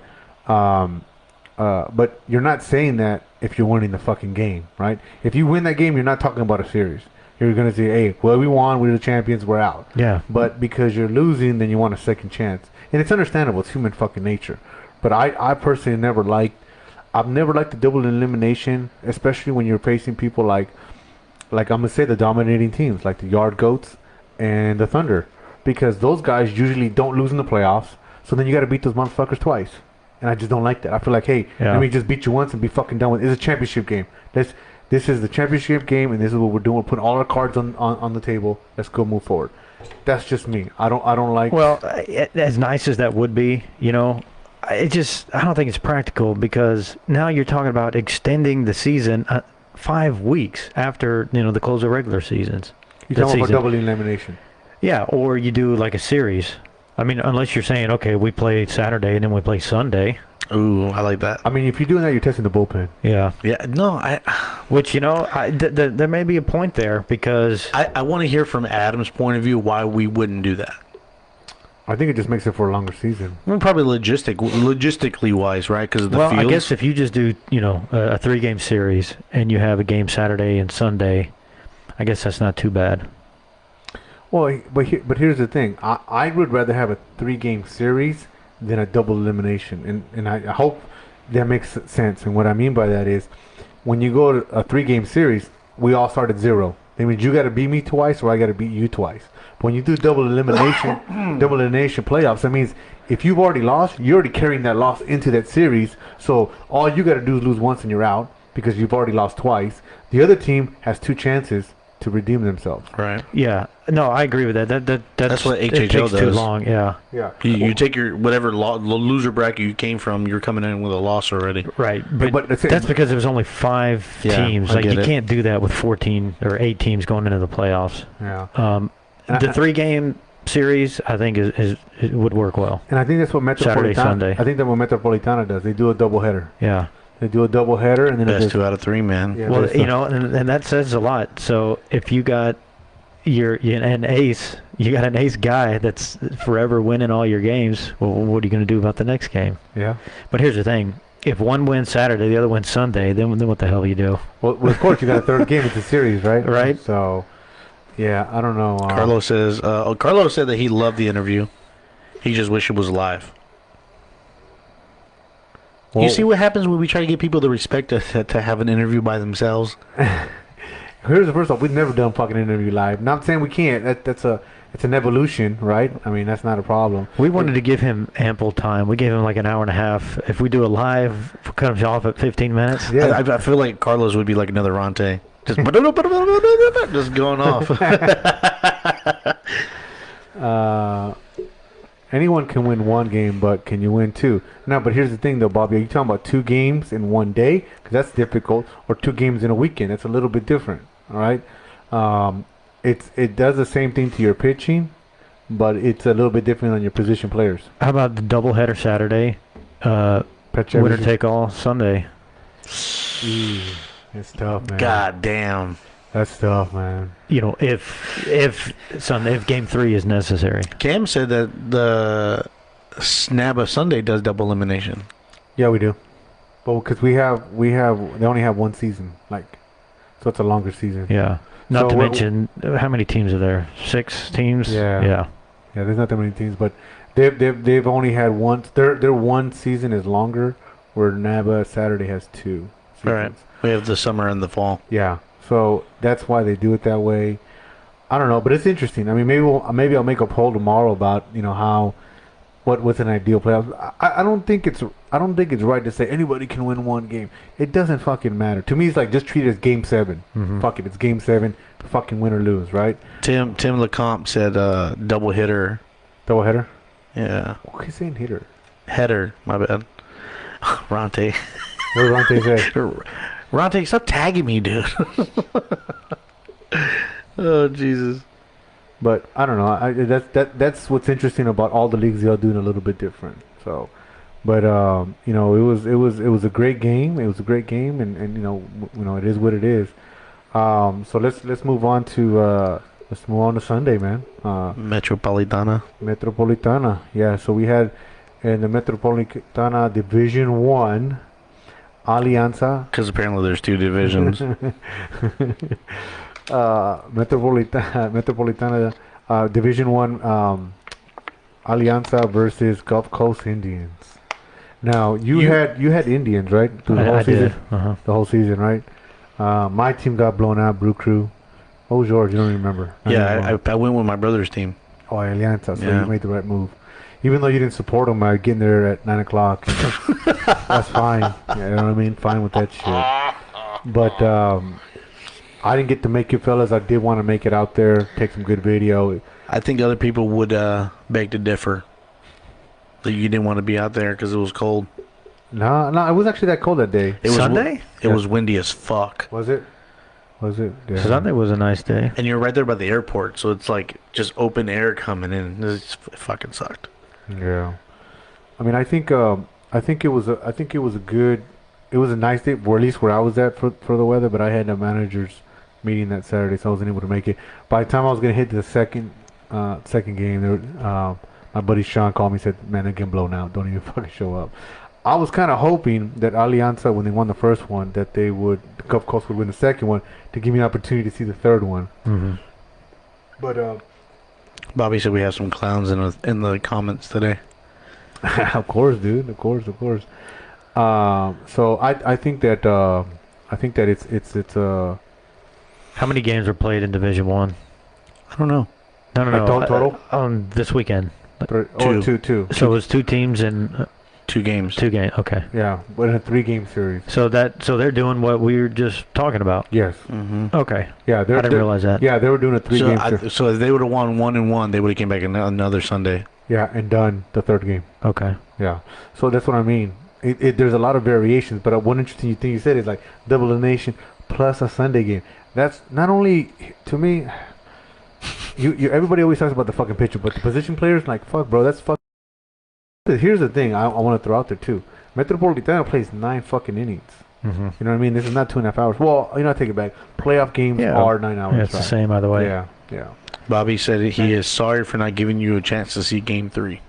you're not saying that if you're winning the fucking game, right? If you win that game, you're not talking about a series. You're gonna say, hey, well, we won, we're the champions, we're out. Yeah. But because you're losing, then you want a second chance, and it's understandable. It's human fucking nature. But I personally I've never liked the double elimination, especially when you're facing people like I'm gonna say the dominating teams, like the Yard Goats and the Thunder, because those guys usually don't lose in the playoffs. So then you got to beat those motherfuckers twice, and I just don't like that. I feel like, hey, Yeah. let me just beat you once and be fucking done with it. It's a championship game. This is the championship game, and this is what we're doing. We're putting all our cards on the table. Let's go move forward. That's just me. I don't like. Well, as nice as that would be, I don't think it's practical because now you're talking about extending the season 5 weeks after the close of regular seasons. you're the talking about season. double elimination. Yeah, or you do like a series. I mean, unless you're saying, okay, we play Saturday and then we play Sunday. Ooh, I like that. I mean, if you're doing that, you're testing the bullpen. Yeah. Yeah, no, Which, there may be a point there because... I want to hear from Adam's point of view why we wouldn't do that. I think it just makes it for a longer season. I mean, probably logistically wise, right? Because of the Well, fields. I guess if you just do, a 3-game series and you have a game Saturday and Sunday, I guess that's not too bad. Well, but here's the thing. I would rather have a 3-game series than a double elimination, and I hope that makes sense. And what I mean by that is, when you go to a 3-game series, we all start at 0. That means you got to beat me twice, or I got to beat you twice. But when you do double elimination playoffs, that means if you've already lost, you're already carrying that loss into that series. So all you got to do is lose once and you're out because you've already lost twice. The other team has 2 chances to redeem themselves. Right. Yeah. No, I agree with that. That's what it HHL takes too does. long. Yeah. Yeah. You take your whatever loser bracket you came from. You're coming in with a loss already. Right. But That's because there was only 5 Yeah, teams. I Like get you it. can't do that with 14 or 8 teams going into the playoffs. Yeah. The 3-game series, I think, is it would work well. And I think that's what Saturday, Metropolitana. Sunday. I think that's what Metropolitana does. They do a doubleheader. Yeah. They do a doubleheader, and then Best it's 2 out of 3, man. Yeah. Well, best you of- know, and that says a lot. So if you got an ace, you got an ace guy that's forever winning all your games. Well, what are you going to do about the next game? Yeah. But here's the thing: if one wins Saturday, the other wins Sunday, then what the hell you do? Well, of course, you got a third game. It's a series, right? Right. So, yeah, I don't know. Carlos says. Carlos said that he loved the interview. He just wished it was live. Well, You see what happens when we try to get people to respect to have an interview by themselves? Here's the first off. We've never done fucking interview live. Not saying we can't. It's an evolution, right? I mean, that's not a problem. We wanted to give him ample time. We gave him like an hour and a half. If we do a live, cut him off at 15 minutes. Yeah. I feel like Carlos would be like another Ronte. Just just going off. Anyone can win 1 game, but can you win 2? No, but here's the thing, though, Bobby. Are you talking about 2 games in 1 day? Because that's difficult. Or 2 games in a weekend. That's a little bit different. All right. It does the same thing to your pitching, but it's a little bit different on your position players. How about the doubleheader Saturday? Winner take all Sunday. It's tough, man. God damn. That's tough, man. You know, if Game 3 is necessary. Cam said that the NABA Sunday does double elimination. Yeah, we do. But because they only have 1 season, so it's a longer season. Yeah. Not So to what- mention, how many teams are there? 6 teams? Yeah. Yeah. Yeah, there's not that many teams, but they've only had one. Their 1 season is longer, where NABA Saturday has 2 seasons. Right. We have the summer and the fall. Yeah, so that's why they do it that way. I don't know, but it's interesting. I mean, maybe I'll make a poll tomorrow about what's an ideal playoff. I don't think it's right to say anybody can win 1 game. It doesn't fucking matter. To me, it's like just treat it as Game 7. Mhm. Fuck it, it's Game 7. Fucking win or lose, right? Tim Lecomte said double hitter. Doubleheader. Yeah. What are you saying hitter? Header. My bad. Ronte. What did Ronte say? Ronte, stop tagging me, dude. Oh, Jesus. But I don't know. That's what's interesting about all the leagues. They all doing a little bit different. So, but it was a great game. It was a great game, and it is what it is. So let's move on to Sunday, man. Metropolitana. Metropolitana. Yeah. So we had in the Metropolitana Division 1, Alianza. Because apparently there's 2 divisions. Metropolitana Division 1, Alianza versus Gulf Coast Indians. Now you had Indians, right? Through the whole I season. did. Uh-huh. The whole season, right? My team got blown out. Brew Crew. What was yours? You don't remember? Yeah, I went with my brother's team. Oh, Alianza. So Yeah. you made the right move. Even though you didn't support them by getting there at 9 o'clock. That's fine. You know what I mean? Fine with that shit. But I didn't get to make it, fellas. I did want to make it out there, take some good video. I think other people would beg to differ. That you didn't want to be out there because it was cold. No, it was actually that cold that day. It was Sunday? It was windy as fuck. Was it? Yeah. Sunday was a nice day. And you're right there by the airport, so it's like just open air coming in. It fucking sucked. Yeah. I mean, I think it was a nice day, or at least where I was at for the weather. But I had a managers meeting that Saturday, so I wasn't able to make it. By the time I was gonna hit the second game, my buddy Sean called me and said, "Man, they're getting blown out. Don't even fucking show up." I was kind of hoping that Alianza, when they won the first one, that the Gulf Coast would win the second one to give me an opportunity to see the third one. Mm-hmm. But Bobby said we have some clowns in the comments today. Of course, dude. Of course. So I think that it's How many games were played in Division One? I don't know. No. Like total? This weekend. two. So it was 2 teams and 2 games. 2 games. Okay. Yeah, but in a 3-game series. So they're doing what we were just talking about. Yes. Mm-hmm. Okay. Yeah, I didn't realize that. Yeah, they were doing a 3-game series. So if they would have won 1-1, they would have came back another Sunday. Yeah, and done the 3rd game. Okay. Yeah. So that's what I mean. There's a lot of variations, but one interesting thing you said is like double elimination plus a Sunday game. That's not only to me. Everybody always talks about the fucking pitcher, but the position players like fuck, bro. That's fuck. Here's the thing I want to throw out there too. Metropolitana plays 9 fucking innings. Mm-hmm. You know what I mean? This is not 2.5 hours. Well, I take it back. Playoff games are 9 hours. Yeah, it's the same either way. Yeah. Bobby said he is sorry for not giving you a chance to see Game 3.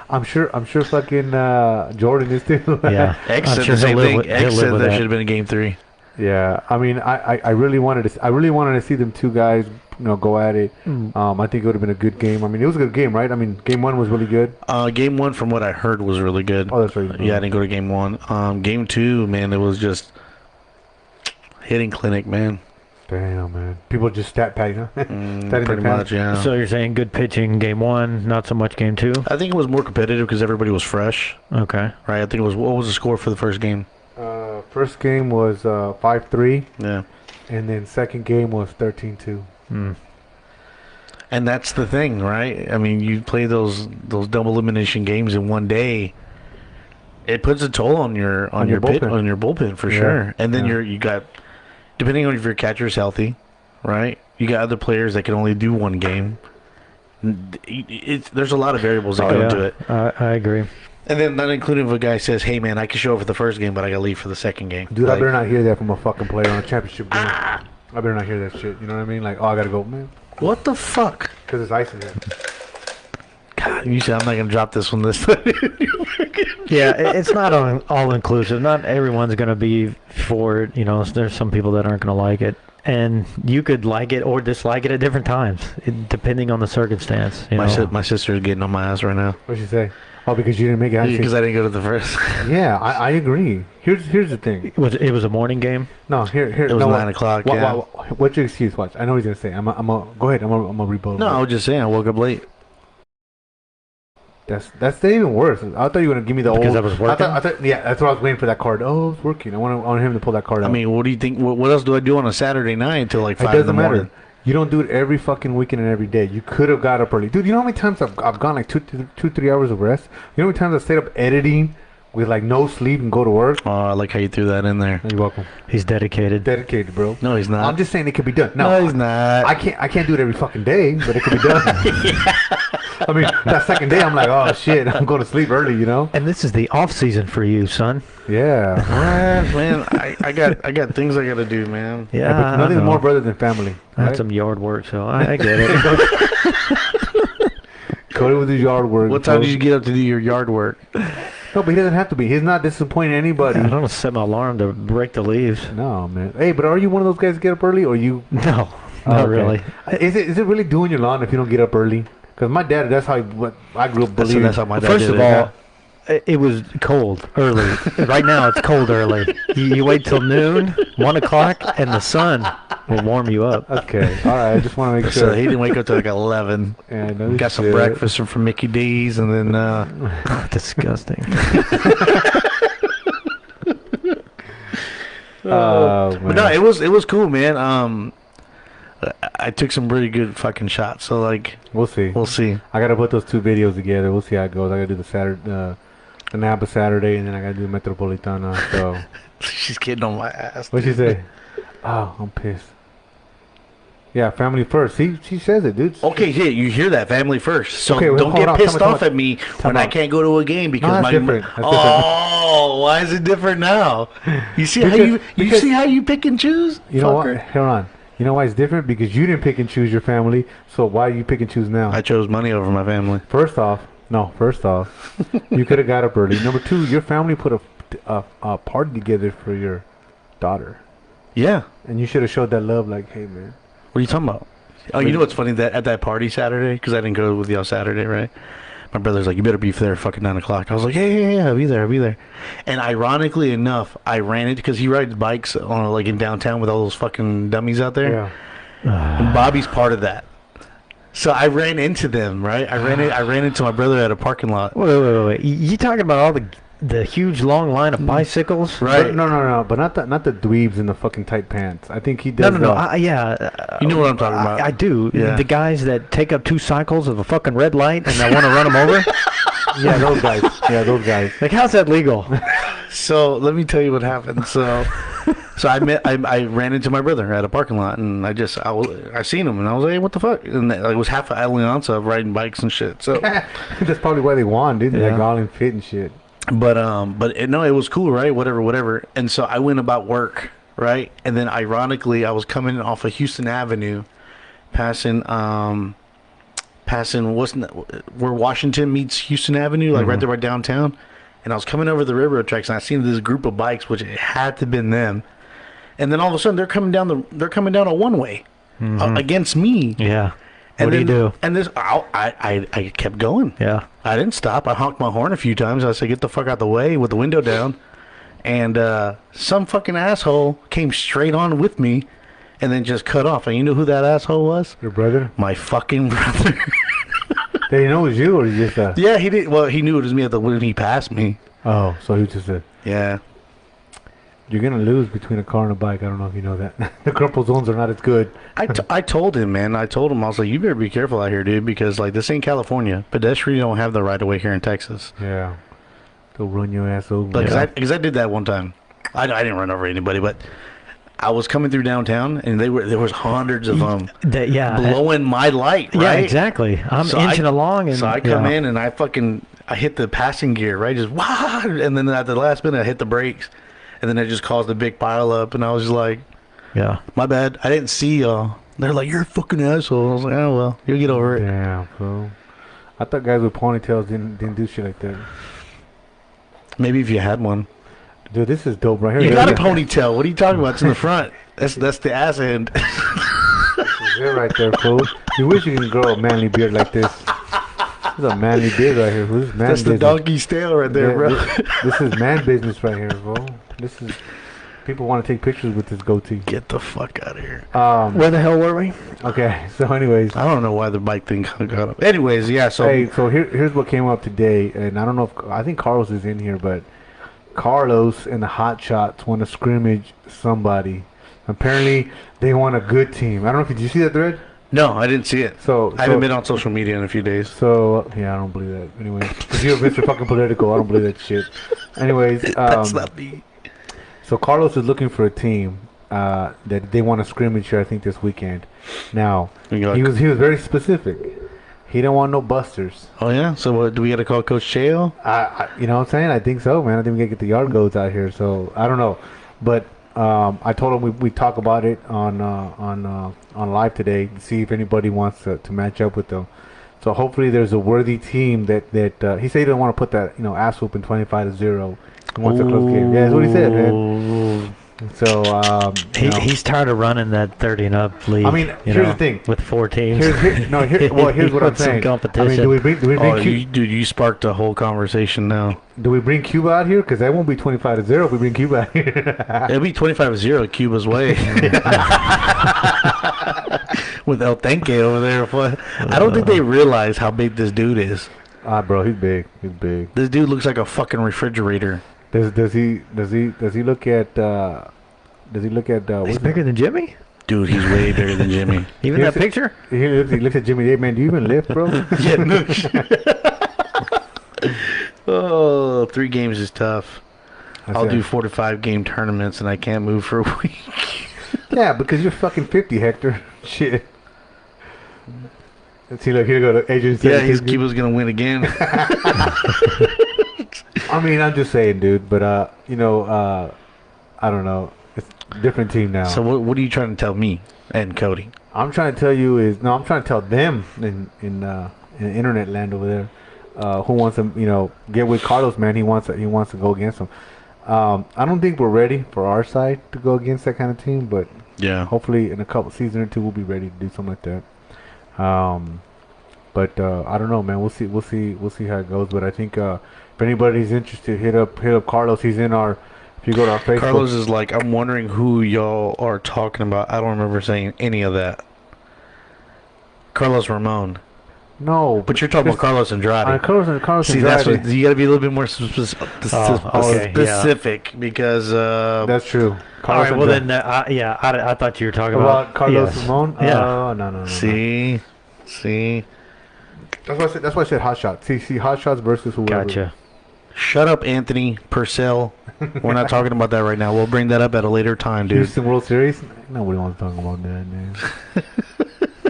I'm sure fucking Jordan is too. Yeah. X I'm said sure the same he'll live thing. with- X he'll live said with there that. should have been a Game 3. Yeah, I mean, I really wanted to see them 2 guys, go at it. I think it would have been a good game. I mean, it was a good game, right? I mean, game 1 was really good. Game 1, from what I heard, was really good. Oh, that's right. Yeah, I didn't go to Game 1. Game 2, man, it was just hitting clinic, man. Damn, man. People just stat padding, huh? Pretty much, yeah. So you're saying good pitching Game 1, not so much Game 2? I think it was more competitive because everybody was fresh, Okay. right? I think it was, what was the score for the first game? First game was 5-3, Yeah. and then second game was 13-2. And that's the thing, right? I mean, you play those double elimination games in one day. It puts a toll on your bullpen for sure. And then you got, depending on if your catcher's healthy, right? You got other players that can only do one game. There's a lot of variables that go into it. I agree. And then not including if a guy says, "Hey man, I can show up for the first game, but I gotta leave for the second game." Dude, I better not hear that from a fucking player on a championship game. I better not hear that shit. You know what I mean? Like, oh, I gotta go, man. What the fuck? Because it's ice in there. God, you said I'm not gonna drop this one this time. Yeah, it's not all inclusive. Not everyone's going to be for it. There's some people that aren't going to like it. And you could like it or dislike it at different times, depending on the circumstance. My sister is getting on my ass right now. What'd she say? Oh, because you didn't make it. Because I didn't go to the first. Yeah, I agree. Here's the thing. It was a morning game? No, here. It was 9 o'clock. What's your excuse? Watch. I know what he's gonna say. Go ahead. I'm gonna rebuttal. No, I was just saying I woke up late. That's even worse. I thought you were gonna give me the because old. I was working. I thought, yeah, that's what I was waiting for that card. Oh, it's working. I want him to pull that card out. I mean, what do you think? What else do I do on a Saturday night until like 5 in the morning? Matter. You don't do it every fucking weekend and every day. You could have got up early, dude. You know how many times I've gone like 3 hours of rest. You know how many times I stayed up editing with like no sleep and go to work. Oh, I like how you threw that in there. You're welcome. He's dedicated. Dedicated, bro. No, he's not. I'm just saying it could be done. No, he's not. I can't do it every fucking day, but it could be done. I mean, that second day, I'm like, oh shit, I'm going to sleep early, And this is the off season for you, son. Yeah. Man, I got things I gotta do, man. Yeah, but nothing's more brother than family. I had right? some yard work, so I get it. Cody with his yard work. What time did you get up to do your yard work? No, but he doesn't have to be. He's not disappointing anybody. I don't set my alarm to break the leaves. No, man. Hey, but are you one of those guys that get up early, or you? No, not really. Is it really doing your lawn if you don't get up early? Because my dad, that's how I grew up believing. That's how my dad First did of all, it was cold early. Right now, it's cold early. You wait till noon, 1 o'clock, and the sun will warm you up. Okay, all right. I just want to make sure. So he didn't wake up till like 11. And got some breakfast from Mickey D's, and then disgusting. But no, it was cool, man. I took some really good fucking shots. So like, we'll see. I gotta put those 2 videos together. We'll see how it goes. I gotta do the Saturday, the NABA Saturday, and then I gotta do Metropolitana. So she's getting on my ass. What'd she say? Oh, I'm pissed. Yeah, family first. She says it, dude. Okay, yeah, you hear that, family first. So okay, don't get pissed off at me when I can't go to a game because that's different. Why is it different now? You see how you pick and choose? You know what? Hold on. You know why it's different? Because you didn't pick and choose your family. So why do you pick and choose now? I chose money over my family. First off, you could have got up early. Number 2, your family put a party together for your daughter. Yeah. And you should have showed that love. Like, hey, man. What are you talking about? Oh, you know what's funny? That at that party Saturday, because I didn't go with y'all Saturday, right? My brother's like, you better be there fucking 9 o'clock. I was like, yeah, I'll be there. And ironically enough, I ran it because he rides bikes on like in downtown with all those fucking dummies out there. Yeah. And Bobby's part of that. So I ran into them, right? I ran into my brother at a parking lot. Wait. You talking about all the huge long line of bicycles? Right. But no. But not the dweebs in the fucking tight pants. I think he does. No. You know what I'm talking about. I do. Yeah. The guys that take up 2 cycles of a fucking red light and I want to run them over. Yeah, those guys. Like, how's that legal? So let me tell you what happened. So I ran into my brother at a parking lot, and I seen him, and I was like, hey, what the fuck? And it was half of Alianza riding bikes and shit. So that's probably why they won, dude. Yeah. Like all in fit and shit. But it was cool, right? Whatever. And so I went about work, right? And then ironically, I was coming off of Houston Avenue, passing where Washington meets Houston Avenue, like right there by downtown. And I was coming over the railroad tracks, and I seen this group of bikes, which it had to have been them. And then all of a sudden, they're coming down a one way against me. Yeah. And What do you do? And I kept going. Yeah. I didn't stop. I honked my horn a few times. I said, get the fuck out the way with the window down. And some fucking asshole came straight on with me and then just cut off. And you know who that asshole was? Your brother? My fucking brother. Did he know it was you, or he just Yeah, he did. Well, he knew it was me when he passed me. Oh, so he just said, Yeah. you're gonna lose between a car and a bike. I don't know if you know that. The crumple zones are not as good. I told him, man. I was like, you better be careful out here, dude, because like this ain't California. Pedestrians don't have the right of way here in Texas. Yeah. They'll run your ass over. Because I did that one time. I didn't run over anybody, but I was coming through downtown, and there was hundreds of them blowing my light, right? Yeah, exactly. I'm inching along, and so I come in and I hit the passing gear, right? Just wow, and then at the last minute I hit the brakes, and then it just caused a big pile up, and I was just like, yeah, my bad, I didn't see y'all. They're like, you're a fucking asshole. I was like, oh well, you'll get over it. Damn, bro. I thought guys with ponytails didn't do shit like that. Maybe if you had one. Dude, this is dope right here. You got a ponytail. What are you talking about? It's in the front. That's the ass end. This is it right there, fool. You wish you can grow a manly beard like this. This is a manly beard right here, fool. This is man That's business. the donkey's tail right there, bro. This is man business right here, bro. This is... People want to take pictures with this goatee. Get the fuck out of here. Where the hell were we? Okay, so anyways. I don't know why the bike thing got up. Anyways, yeah, so... Hey, so here's what came up today, and I don't know if... I think Carlos is in here, but... Carlos and the Hot Shots want to scrimmage somebody. Apparently, they want a good team. I don't know if did you see that thread? No, I didn't see it. I haven't been on social media in a few days. So, yeah, I don't believe that. Anyway, because you're Mr. fucking political, I don't believe that shit. Anyways, That's not me. So Carlos is looking for a team that they want to scrimmage here, I think, this weekend. Now, he was very specific. He don't want no busters. Oh, yeah? So what, do we got to call Coach Cheo? You know what I'm saying? I think so, man. I think we got to get the yard goats out here. So, I don't know. But I told him we talk about it on live today to see if anybody wants to match up with them. So, hopefully there's a worthy team that he said he didn't want to put that, ass whooping 25-0. He wants a close game. Yeah, that's what he said, man. So he's tired of running that 30 and up league. I mean, here's the thing with 4 teams. Here's what I'm saying. Competition. I mean, do we bring dude, you sparked a whole conversation now. Do we bring Cuba out here? Because that won't be 25-0 if we bring Cuba out here. It'll be 25-0 Cuba's way. With El Tenque over there. I don't think they realize how big this dude is. Bro, he's big. He's big. This dude looks like a fucking refrigerator. Does he look at He's bigger than Jimmy? Dude, he's way bigger than Jimmy. Even that picture? He looks at Jimmy. Hey, man, do you even lift, bro? Yeah, no shit. Oh, 3 games is tough. I'll do 4 to 5 game tournaments, and I can't move for a week. Yeah, because you're fucking 50, Hector. Shit. Let's see, look, here go to Adrian. Yeah, Cuba's going to win again. I mean, I'm just saying, dude. But, I don't know. It's a different team now. So what are you trying to tell me and Cody? I'm trying to tell you I'm trying to tell them in internet land over there who wants to, get with Carlos, man. He wants to go against him. I don't think we're ready for our side to go against that kind of team, but yeah, hopefully in a couple season or two we'll be ready to do something like that. But I don't know, man. We'll see. We'll see. We'll see how it goes. But I think if anybody's interested, hit up Carlos. He's in our. If you go to our Facebook. Carlos is like, I'm wondering who y'all are talking about. I don't remember saying any of that. Carlos Ramon. No, But you're talking about Carlos Andrade. Carlos See, Andrade. that's what you got to be a little bit more specific yeah. because That's true. All Carlos right, well Andrade. then, I thought you were talking About Carlos yes. Ramon. Yeah. No. see, That's why I said. That's why I said hot shot. See, hot shots versus whoever. Gotcha. shut up, Anthony Purcell. We're not talking about that right now. We'll bring that up at a later time, dude. Houston World Series. Nobody wants to talk about that, man.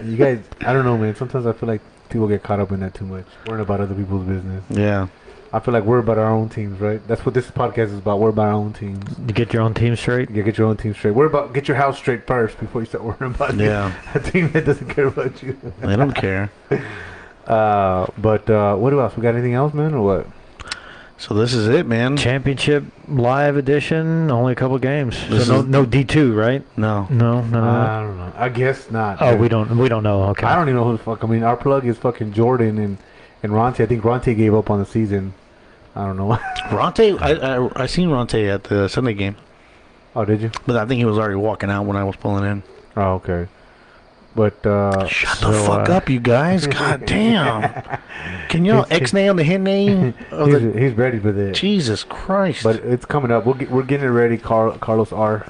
You guys, I don't know, man. Sometimes I feel like people get caught up in that too much, worrying about other people's business. Yeah. I feel like we're about our own teams, right? That's what this podcast is about. We're about our own teams. You get your own team straight. Yeah, get your own team straight. We're about get your house straight first before you start worrying about a team that doesn't care about you. They don't care. But what else? We got anything else, man, or what? So this is it, man. Championship live edition. Only a couple games. This So is- no D2, right? No. No. I don't know. I guess not. Oh, we don't know. Okay. I don't even know who the fuck. I mean, our plug is fucking Jordan and Ronte. I think Ronte gave up on the season. I don't know. Ronte, I seen Ronte at the Sunday game, Oh, did you? but I think he was already walking out when I was pulling in. Oh, okay. But Shut the fuck up, you guys! God damn! Can y'all X-nay on the hen name? he's ready for this. Jesus Christ! But it's coming up. We're getting it ready. Carlos R.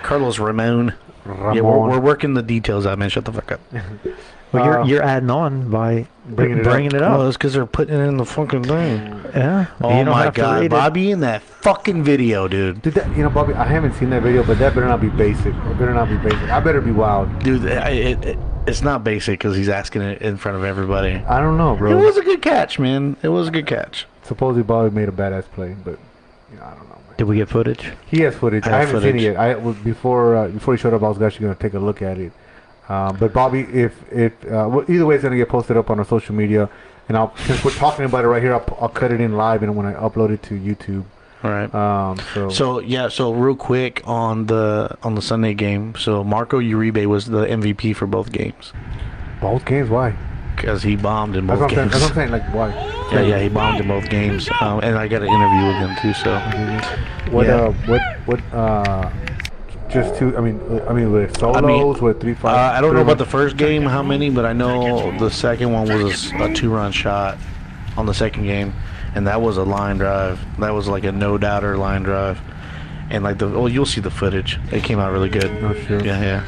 Carlos Ramon. Ramon. Yeah, we're working the details out, man. Shut the fuck up. Well, you're adding on by Bringing it bringing it up. Well, it's because they're putting it in the fucking thing. Yeah. Oh You don't my have to God, read it. Bobby, in that fucking video, dude. Dude, Bobby, I haven't seen that video, but that better not be basic. It better not be basic. I better be wild. Dude, it's not basic because he's asking it in front of everybody. I don't know, bro. It was a good catch, man. It was a good catch. Supposedly Bobby made a badass play, but I don't know, man. Did we get footage? He has footage. I I have haven't seen footage. it yet. Before he showed up, I was actually going to take a look at it. But Bobby, if either way, it's going to get posted up on our social media, and since we're talking about it right here, I'll cut it in live, and when I upload it to YouTube. All right. So real quick on the Sunday game. So Marco Uribe was the MVP for both games Both games, why? because he bombed in both That's games. what I'm saying. Like, why? Yeah, he bombed in both games. And I got an interview with him too. So Just two. I mean, with solos, with 3-5. I don't know about the first game, how many, but I know the second one was a 2-run shot on the second game, and that was a line drive. That was like a no-doubter line drive, and like you'll see the footage. It came out really good. No, sure. Yeah.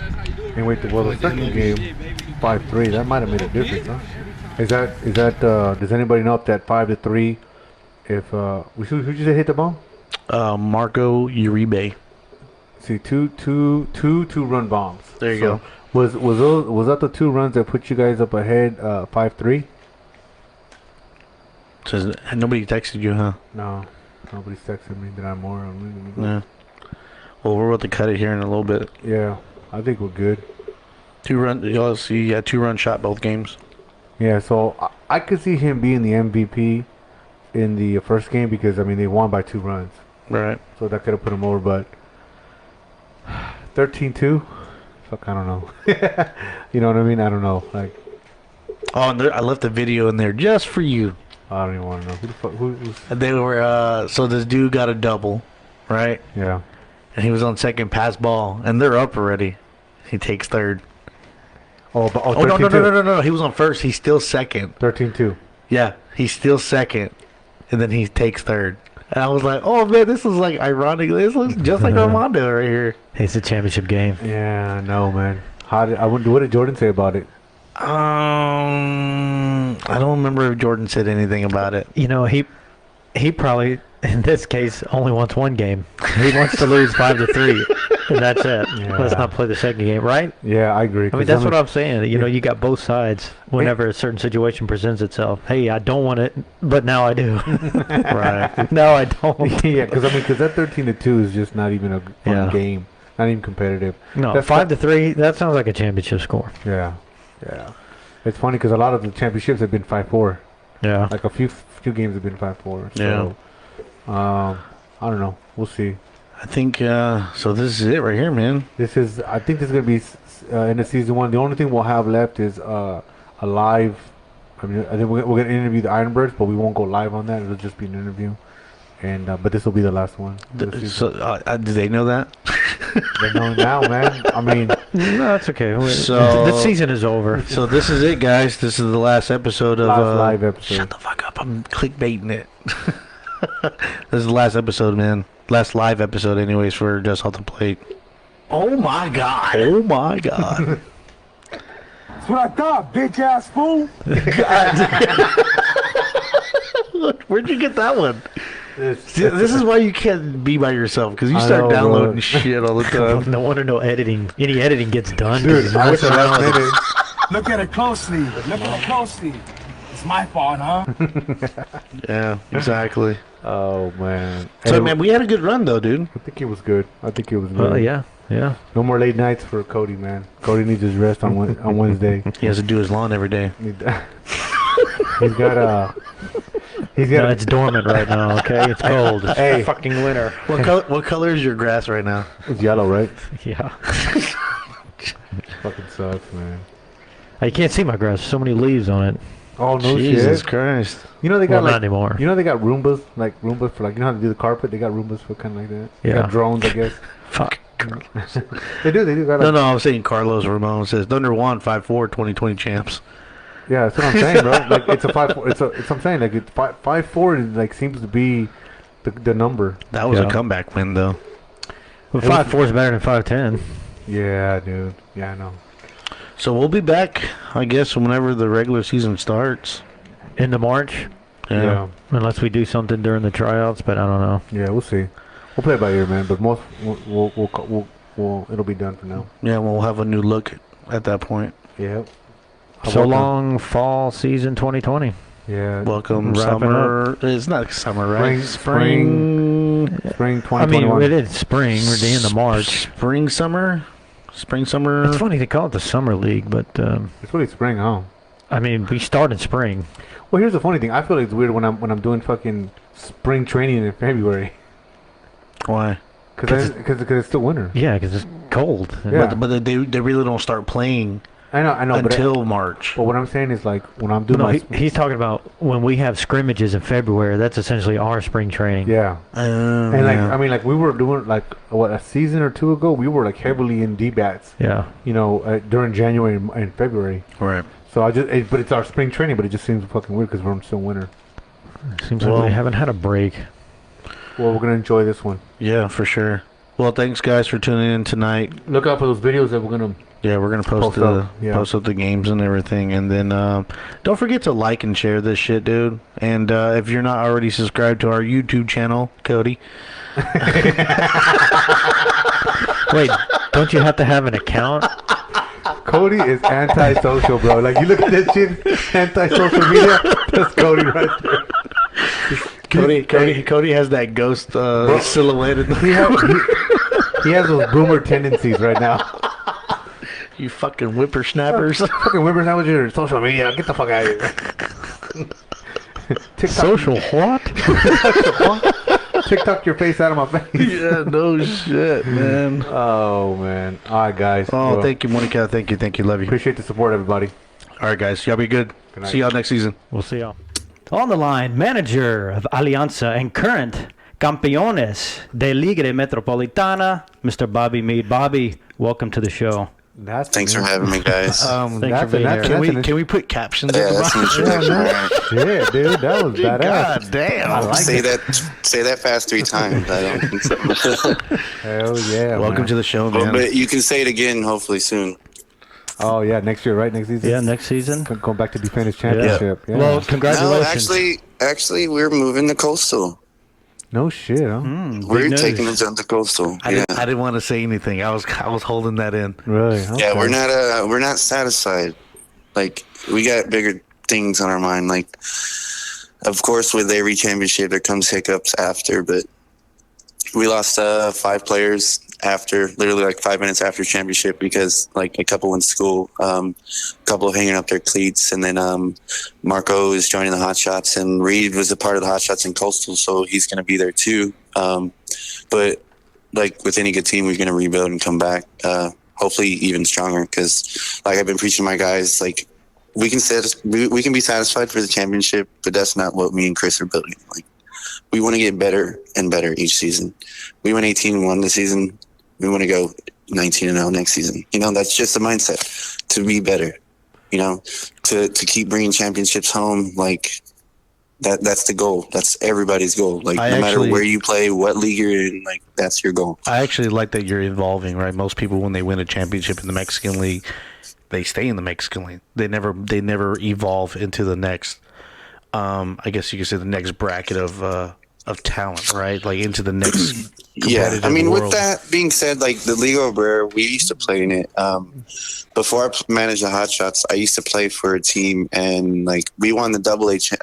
And wait, the second game, 5-3. That might have made a difference, huh? Is that? Does anybody know if that 5-3? If who'd you say hit the bomb? Marco Uribe. See, two-run bombs. There you go. Was that the 2 runs that put you guys up ahead 5-3? Says nobody texted you, huh? No, nobody's texted me that I'm more. Yeah. Well, we're about to cut it here in a little bit. Yeah, I think we're good. 2-run. You'll see. Yeah, 2-run shot both games. Yeah, so I could see him being the MVP in the first game because they won by 2 runs, Right. so that could have put him over. But 13-2, fuck, I don't know. You know what I mean? I don't know. Like, Oh, and I left a video in there just for you. I don't even want to know who the fuck. Who's? They were so this dude got a double, right? Yeah. And he was on second pass ball, and they're up already. He takes third. Oh, but, Oh, 13-2. no. He was on first. He's still second. 13-2. Yeah, he's still second. And then he takes third. And I was like, oh, man, this is like ironic. This looks just like Armando right here. It's a championship game. Yeah, no, man. What did Jordan say about it? I don't remember if Jordan said anything about it. You know, he probably in this case only wants one game. He wants to lose 5-3, and that's it. Yeah. Let's not play the second game, right? Yeah, I agree. I mean, that's what I'm saying. You know, you got both sides whenever a certain situation presents itself. Hey, I don't want it, but now I do. Right. No, I don't. Yeah, because that 13-2 is just not even a fun Yeah. game. Not even competitive. No, That's 5-3. That sounds like a championship score. Yeah. It's funny because a lot of the championships have been 5-4. Yeah. Like a few games have been 5-4. Yeah. So, I don't know. We'll see. I think, so this is it right here, man. I think this is going to be end of season 1. The only thing we'll have left is a live. I mean, I think we're gonna interview the Ironbirds, but we won't go live on that. It'll just be an interview, and but this will be the last one. So, do they know that? They know now, man. I mean, No, that's okay. So- The season is over. So this is it, guys. This is the last episode of last live episode. Shut the fuck up! I'm clickbaiting it. This is the last episode, man. Last live episode, anyways, for Just Off the Plate. Oh my god! Oh my god! That's what I thought, bitch ass fool. Where'd you get that one? This This is why you can't be by yourself, because you I start know, downloading bro. shit all the time. No wonder no editing. Any editing gets done. dude, I wish I last minute. Look at it closely. Look at it closely. It's my fault, huh? Yeah, exactly. Oh man. So, Hey, man, we had a good run, though, dude. I think it was good. I think it was good. Well, yeah. No more late nights for Cody, man. Cody needs his rest on on Wednesday. He has to do his lawn every day. He's got No, it's dormant right now. Okay, it's cold. It's Hey. fucking winter. What color is your grass right now? it's yellow, right? Yeah. Fucking sucks, man. You can't see my grass. So many leaves on it. Oh no Jesus shit. Christ. You know they got Well, not like anymore. you know they got Roombas for like you know how to do the carpet. They got Roombas for kind of like that. They Yeah. got drones, I guess. Fuck. They do. Got No, like, no, I'm saying Carlos Ramon says Thunder won 5-4 2020 champs. Yeah, that's what I'm saying, bro. Like it's a 5-4. It's I'm saying like it's 5-4 like seems to be the number. That was Yeah. a comeback win, though. Well, 5-4 is better than 5-10. Yeah, dude. Yeah, I know. So we'll be back, I guess, whenever the regular season starts. Into March, Yeah. unless we do something during the tryouts, but I don't know. Yeah, we'll see. We'll play it by ear, man. But most we'll it'll be done for now. Yeah, we'll have a new look at that point. Yeah. So long, fall season 2020. Yeah. Welcome, Wrapping summer. It's not summer, right? Spring 2021. I mean, it is spring. We're the end of March. Spring, summer. It's funny they call it the summer league, but It's really spring, huh? I mean, we start in spring. Well, here's the funny thing. I feel like it's weird when I'm doing fucking spring training in February Why? because it's still winter. Yeah, because it's cold. Yeah. But they really don't start playing I know. until March. But what I'm saying is like when I'm doing No, my he's talking about when we have scrimmages in February. That's essentially our spring training. yeah. And like yeah. I mean, like we were doing like a season or two ago, we were like heavily in D-bats, Yeah. you know, during January and February. Right. So but it's our spring training, but it just seems fucking weird because we're still winter. Seems like Well- we haven't had a break. Well, we're gonna enjoy this one. Yeah, for sure. Well, thanks guys for tuning in tonight. Look out for those videos that we're gonna. Yeah, we're gonna post Post up the games and everything, and then don't forget to like and share this shit, dude. And if you're not already subscribed to our YouTube channel, Cody, Wait, don't you have to have an account? Cody is anti-social, bro. Like you look at that shit, anti-social media. That's Cody right there. Cody has that ghost silhouette. He has those boomer tendencies right now. You fucking whippersnappers. Fucking whippersnappers your social media. Get the fuck out of here. TikTok, Social what? TikTok your face out of my face. Yeah, no shit, man. Oh man. All right, guys. Oh, Well, thank you, Monica. Thank you. Love you. Appreciate the support, everybody. All right, guys. Y'all be good. Good night. See y'all next season. We'll see y'all. On the line, manager of Alianza and current campeones de Liga Metropolitana, Mr. Bobby Mead. Bobby, welcome to the show. Thanks for having me, guys. Thanks for being here. Can we put captions at Yeah, the that's an bottom? introduction. Right? Shit, dude, that was badass. God damn. I like Say it. say that fast 3 times. I don't think so. Hell yeah. Welcome man. to the show, Well, man. but you can say it again, hopefully soon. Oh yeah, next year, right? Next season. Yeah, next season. Going back to defend his championship. Yeah. Well, No, congratulations. actually, we're moving to Coastal. no shit, huh? We're news. taking them down to Coastal. I didn't want to say anything. I was holding that in. Really? Okay. Yeah, we're not satisfied. Like we got bigger things on our mind. Like, of course, with every championship, there comes hiccups after. But we lost 5 players after, literally like 5 minutes after championship because like a couple went to school, a couple of hanging up their cleats, and then Marco is joining the Hot Shots, and Reed was a part of the Hot Shots in Coastal, so he's going to be there too. But like with any good team, we're going to rebuild and come back. hopefully even stronger. Because like I've been preaching to my guys, like we can be satisfied for the championship, but that's not what me and Chris are building. Like we want to get better and better each season. We went 18-1 this season. We want to go 19-0 next season. You know, that's just the mindset to be better. You know, to keep bringing championships home. Like that's the goal. That's everybody's goal. Like no matter where you play, what league you're in, like that's your goal. I actually like that you're evolving, right? Most people, when they win a championship in the Mexican League, they stay in the Mexican League. They never evolve into the next. I guess you could say the next bracket of talent, right? Like into the next. Yeah, I mean, world. with that being said, like the Liga Metropolitana, we used to play in it. Before I managed the Hot Shots, I used to play for a team, and like we won the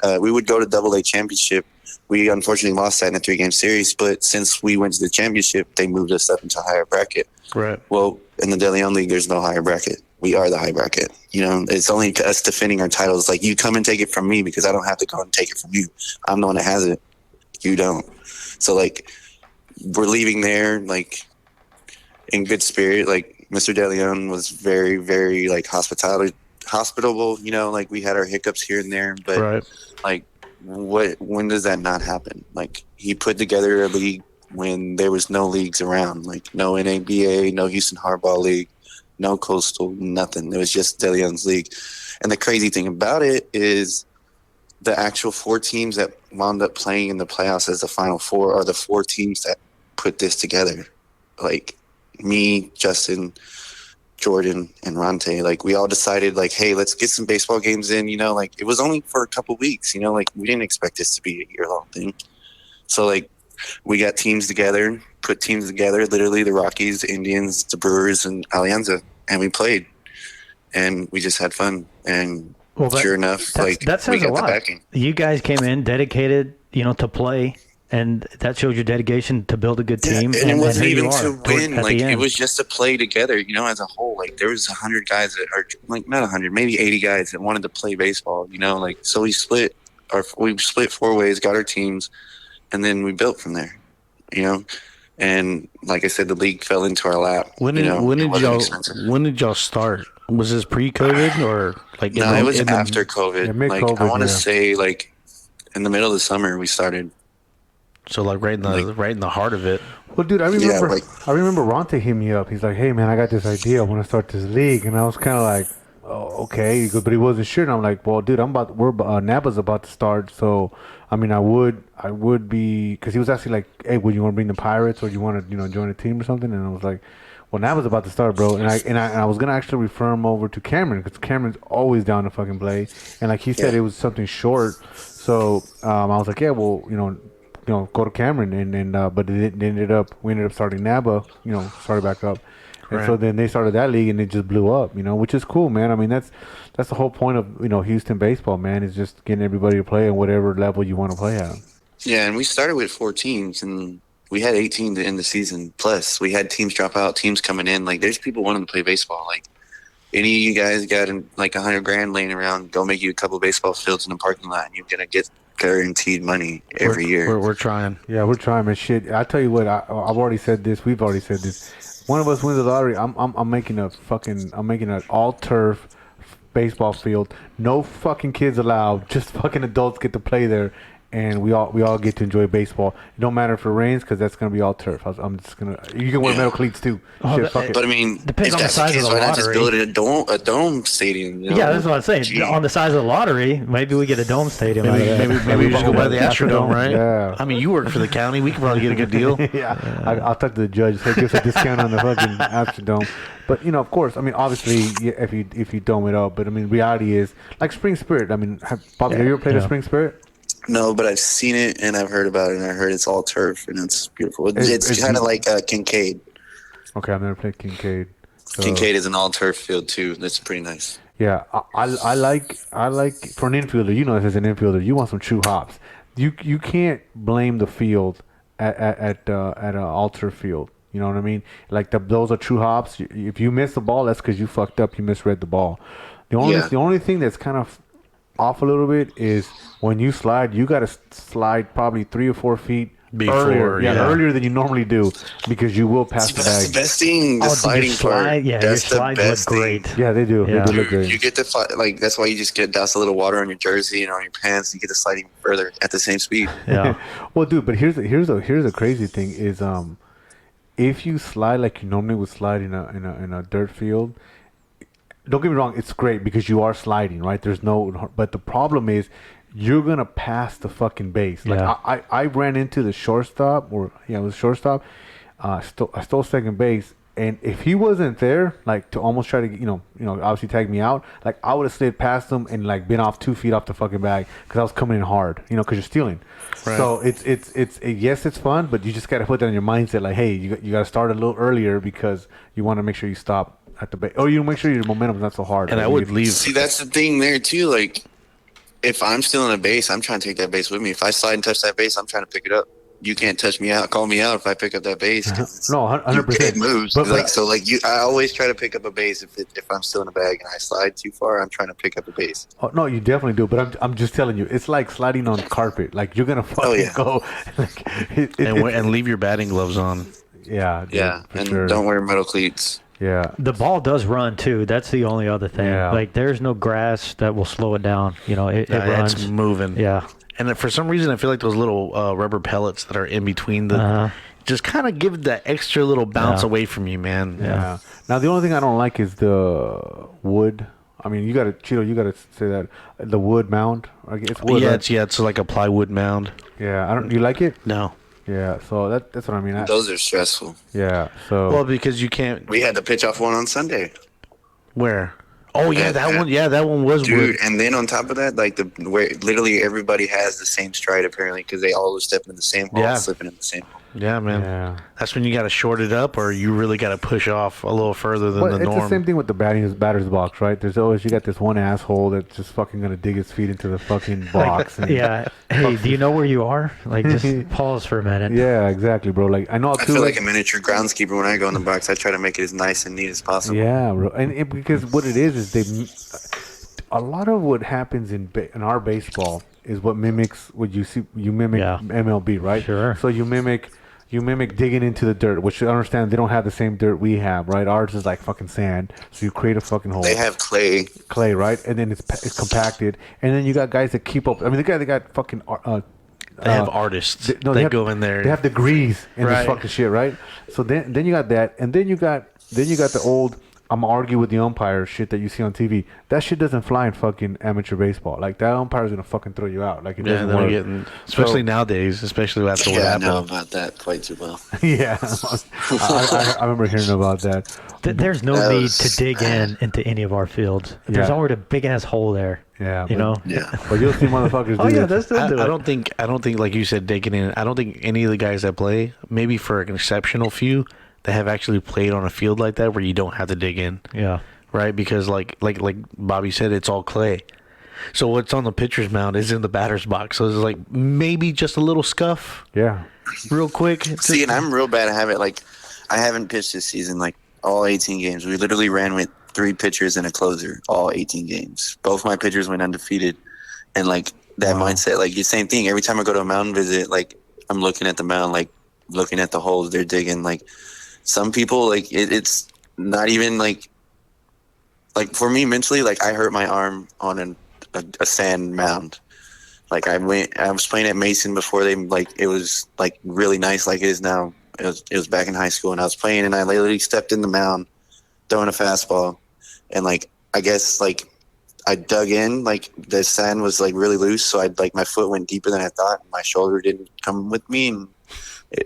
AA. We would go to AA championship. We unfortunately lost that in a 3-game series, but since we went to the championship, they moved us up into a higher bracket. Right. Well, in the De Leon League, there's no higher bracket. We are the high bracket. You know, it's only us defending our titles. Like you come and take it from me because I don't have to go and take it from you. I'm the one that has it. You don't. So like. We're leaving there like in good spirit. Like Mr. De Leon was very, very like hospitable. You know, like we had our hiccups here and there, but like when does that not happen? Like he put together a league when there was no leagues around, like no NABA, no Houston Hardball League, no Coastal, nothing. It was just De Leon's league. And the crazy thing about it is the actual 4 teams that wound up playing in the playoffs as the Final Four are the 4 teams that put this together. Like me, Justin, Jordan, and Ronte. Like we all decided like, hey, let's get some baseball games in, you know, like it was only for a couple weeks, you know, like we didn't expect this to be a year-long thing. So like we got teams together, put teams together, literally the Rockies, the Indians, the Brewers, and Alianza, and we played. And we just had fun. And sure enough, like that says we got a lot. the backing. You guys came in dedicated, you know, to play, and that shows your dedication to build a good team. And it wasn't here even you are, to win. Like it end. was just to play together, you know, as a whole. Like there was 100 guys that are like not 100, maybe 80 guys that wanted to play baseball. You know, like so we split 4 ways, got our teams, and then we built from there. You know, and like I said, the league fell into our lap. When did y'all start? Was this pre-COVID or like? No, it was after COVID. Yeah, like I want to say, like in the middle of the summer, we started. So like right in the heart of it. Well, dude, I remember Ronte hit me up. He's like, "Hey, man, I got this idea. I want to start this league," and I was kind of like, "Oh, okay," but he wasn't sure. And I'm like, "Well, dude, NABA's about to start, so I mean, I would be," because he was asking like, "Hey, would you want to bring the Pirates or do you want to, you know, join a team or something?" And I was like, well, NABA's about to start, bro, and I was gonna actually refer him over to Cameron because Cameron's always down to fucking play, and like he said, it was something short, so I was like, yeah, well, you know, go to Cameron, and but we ended up starting NABA, you know, started back up, and so then they started that league and it just blew up, you know, which is cool, man. I mean, that's the whole point of, you know, Houston baseball, man, is just getting everybody to play at whatever level you want to play at. Yeah, and we started with 4 teams and. We had 18 to end the season. Plus, we had teams drop out, teams coming in. Like, there's people wanting to play baseball. Like, any of you guys got like $100,000 laying around, go make you a couple baseball fields in the parking lot, and you're gonna get guaranteed money every year. We're trying. Yeah, we're trying, man. Shit, I tell you what, I've already said this. We've already said this. One of us wins the lottery. I'm making an all turf baseball field. No fucking kids allowed. Just fucking adults get to play there. And we all get to enjoy baseball. It don't matter if it rains because that's gonna be all turf. I'm just gonna. You can wear metal cleats too. Shit, fuck it. But I mean, depends on the size of the lottery. Why not just build a dome stadium? You know? Yeah, that's what I'm saying. Gee. On the size of the lottery, maybe we get a dome stadium. Maybe we just go by the Astrodome, right? Yeah. I mean, you work for the county. We could probably get a good deal. I'll talk to the judge. Say give us a discount on the fucking Astrodome. But you know, of course, I mean, obviously, if you dome it up. But I mean, reality is like Spring Spirit. I mean, Bobby, have you ever played a Spring Spirit? No, but I've seen it and I've heard about it, and I heard it's all turf and it's beautiful. It's kind of like Kincaid. Okay, I've never played Kincaid. So. Kincaid is an all turf field too. That's pretty nice. Yeah, I like for an infielder. You know, as an infielder, you want some true hops. You can't blame the field at an all turf field. You know what I mean? Like those are true hops. If you miss the ball, that's because you fucked up. You misread the ball. The only thing that's kind of off a little bit is when you slide, you got to slide probably 3 or 4 feet earlier than you normally do, because you will pass the That's bag. the best thing. The sliding part. Yeah, your That's the slides look best thing. great. Yeah, they do. Yeah. They do look great. You get the like. That's why you just get douse a little water on your jersey and on your pants. You get to slide even further at the same speed. Yeah. Well, dude, but here's a crazy thing is if you slide like you normally would slide in a dirt field, don't get me wrong, it's great because you are sliding, right? But the problem is you're gonna pass the fucking base. Like Yeah. I ran into the shortstop, it was shortstop. I stole second base, and if he wasn't there, like to almost try to obviously tag me out, like I would have slid past him and like been off 2 feet off the fucking bag because I was coming in hard, because you're stealing. Right. So yes, it's fun, but you just gotta put that in your mindset, like, hey, you gotta start a little earlier because you want to make sure you stop at the base, or you make sure your momentum's not so hard. And I would leave. See, that's the thing there too. Like, if I'm still in a base, I'm trying to take that base with me. If I slide and touch that base, I'm trying to pick it up. You can't touch me out, call me out if I pick up that base. No, 100%. It moves. But I always try to pick up a base if I'm still in a bag and I slide too far. I'm trying to pick up a base. Oh, no, you definitely do. But I'm just telling you, it's like sliding on carpet. Like you're gonna fucking go. Like, And leave your batting gloves on. Yeah. Dude, Yeah, for and sure. don't wear metal cleats. Yeah. The ball does run too. That's the only other thing. Yeah. Like there's no grass that will slow it down. It runs. It's moving. Yeah. And for some reason, I feel like those little rubber pellets that are in between just kind of give that extra little bounce away from you, man. Yeah. Now the only thing I don't like is the wood. I mean, Chito, you gotta say that the wood mound. It's wood. Yeah, right? it's like a plywood mound. Yeah. You like it? No. Yeah. So that's what I mean. Those are stressful. Yeah. So. Well, because you can't. We had to pitch off one on Sunday. Where? Oh yeah, that one. Yeah, that one was Dude, wood. and then on top of that, like where literally everybody has the same stride apparently because they all were stepping in the same hole, slipping in the same hole. Yeah, man. Yeah. That's when you got to short it up, or you really got to push off a little further than the It's norm. the same thing with the batter's box, right? There's always, you got this one asshole that's just fucking gonna dig his feet into the fucking box. And, Yeah. Hey, do you know where you are? Like, just pause for a minute. Yeah, exactly, bro. Like I know I feel like a miniature groundskeeper when I go in the box. I try to make it as nice and neat as possible. Yeah, bro. And because what it is a lot of what happens in our baseball is what mimics what you see. You mimic MLB, right? Sure. So you mimic digging into the dirt, which I understand they don't have the same dirt we have, right? Ours is like fucking sand, so you create a fucking hole. They have clay, right? And then it's compacted, and then you got guys that keep up. I mean, the guy that got fucking. They have artists. They go in there. They have degrees in this fucking shit, right? So then you got that, and then you got the old. I'm argue with the umpire shit that you see on TV. That shit doesn't fly in fucking amateur baseball. Like that umpire's gonna fucking throw you out. Like it doesn't work. Especially nowadays, especially after what happened. I know about that quite too well. Yeah, I remember hearing about that. There's no need to dig into any of our fields. There's already a big ass hole there. Yeah, you know. Yeah, but you'll see motherfuckers. Oh yeah, that's I don't think like you said, digging in. I don't think any of the guys that play, maybe for an exceptional few, that have actually played on a field like that where you don't have to dig in. Yeah. Right? Because like Bobby said, it's all clay. So what's on the pitcher's mound is in the batter's box. So it's like maybe just a little scuff. Yeah. Real quick. See, and I'm real bad at having like I haven't pitched this season like all 18 games. We literally ran with 3 pitchers and a closer all 18 games. Both my pitchers went undefeated. And like that mindset, like the same thing. Every time I go to a mountain visit, like I'm looking at the mound, like looking at the holes they're digging, like some people like it's not even like for me mentally, like I hurt my arm on a sand mound. Like I was playing at Mason before they it was like really nice like it is now. It was back in high school and I was playing and I literally stepped in the mound throwing a fastball and like I guess like I dug in, like the sand was like really loose, so my foot went deeper than I thought. And my shoulder didn't come with me and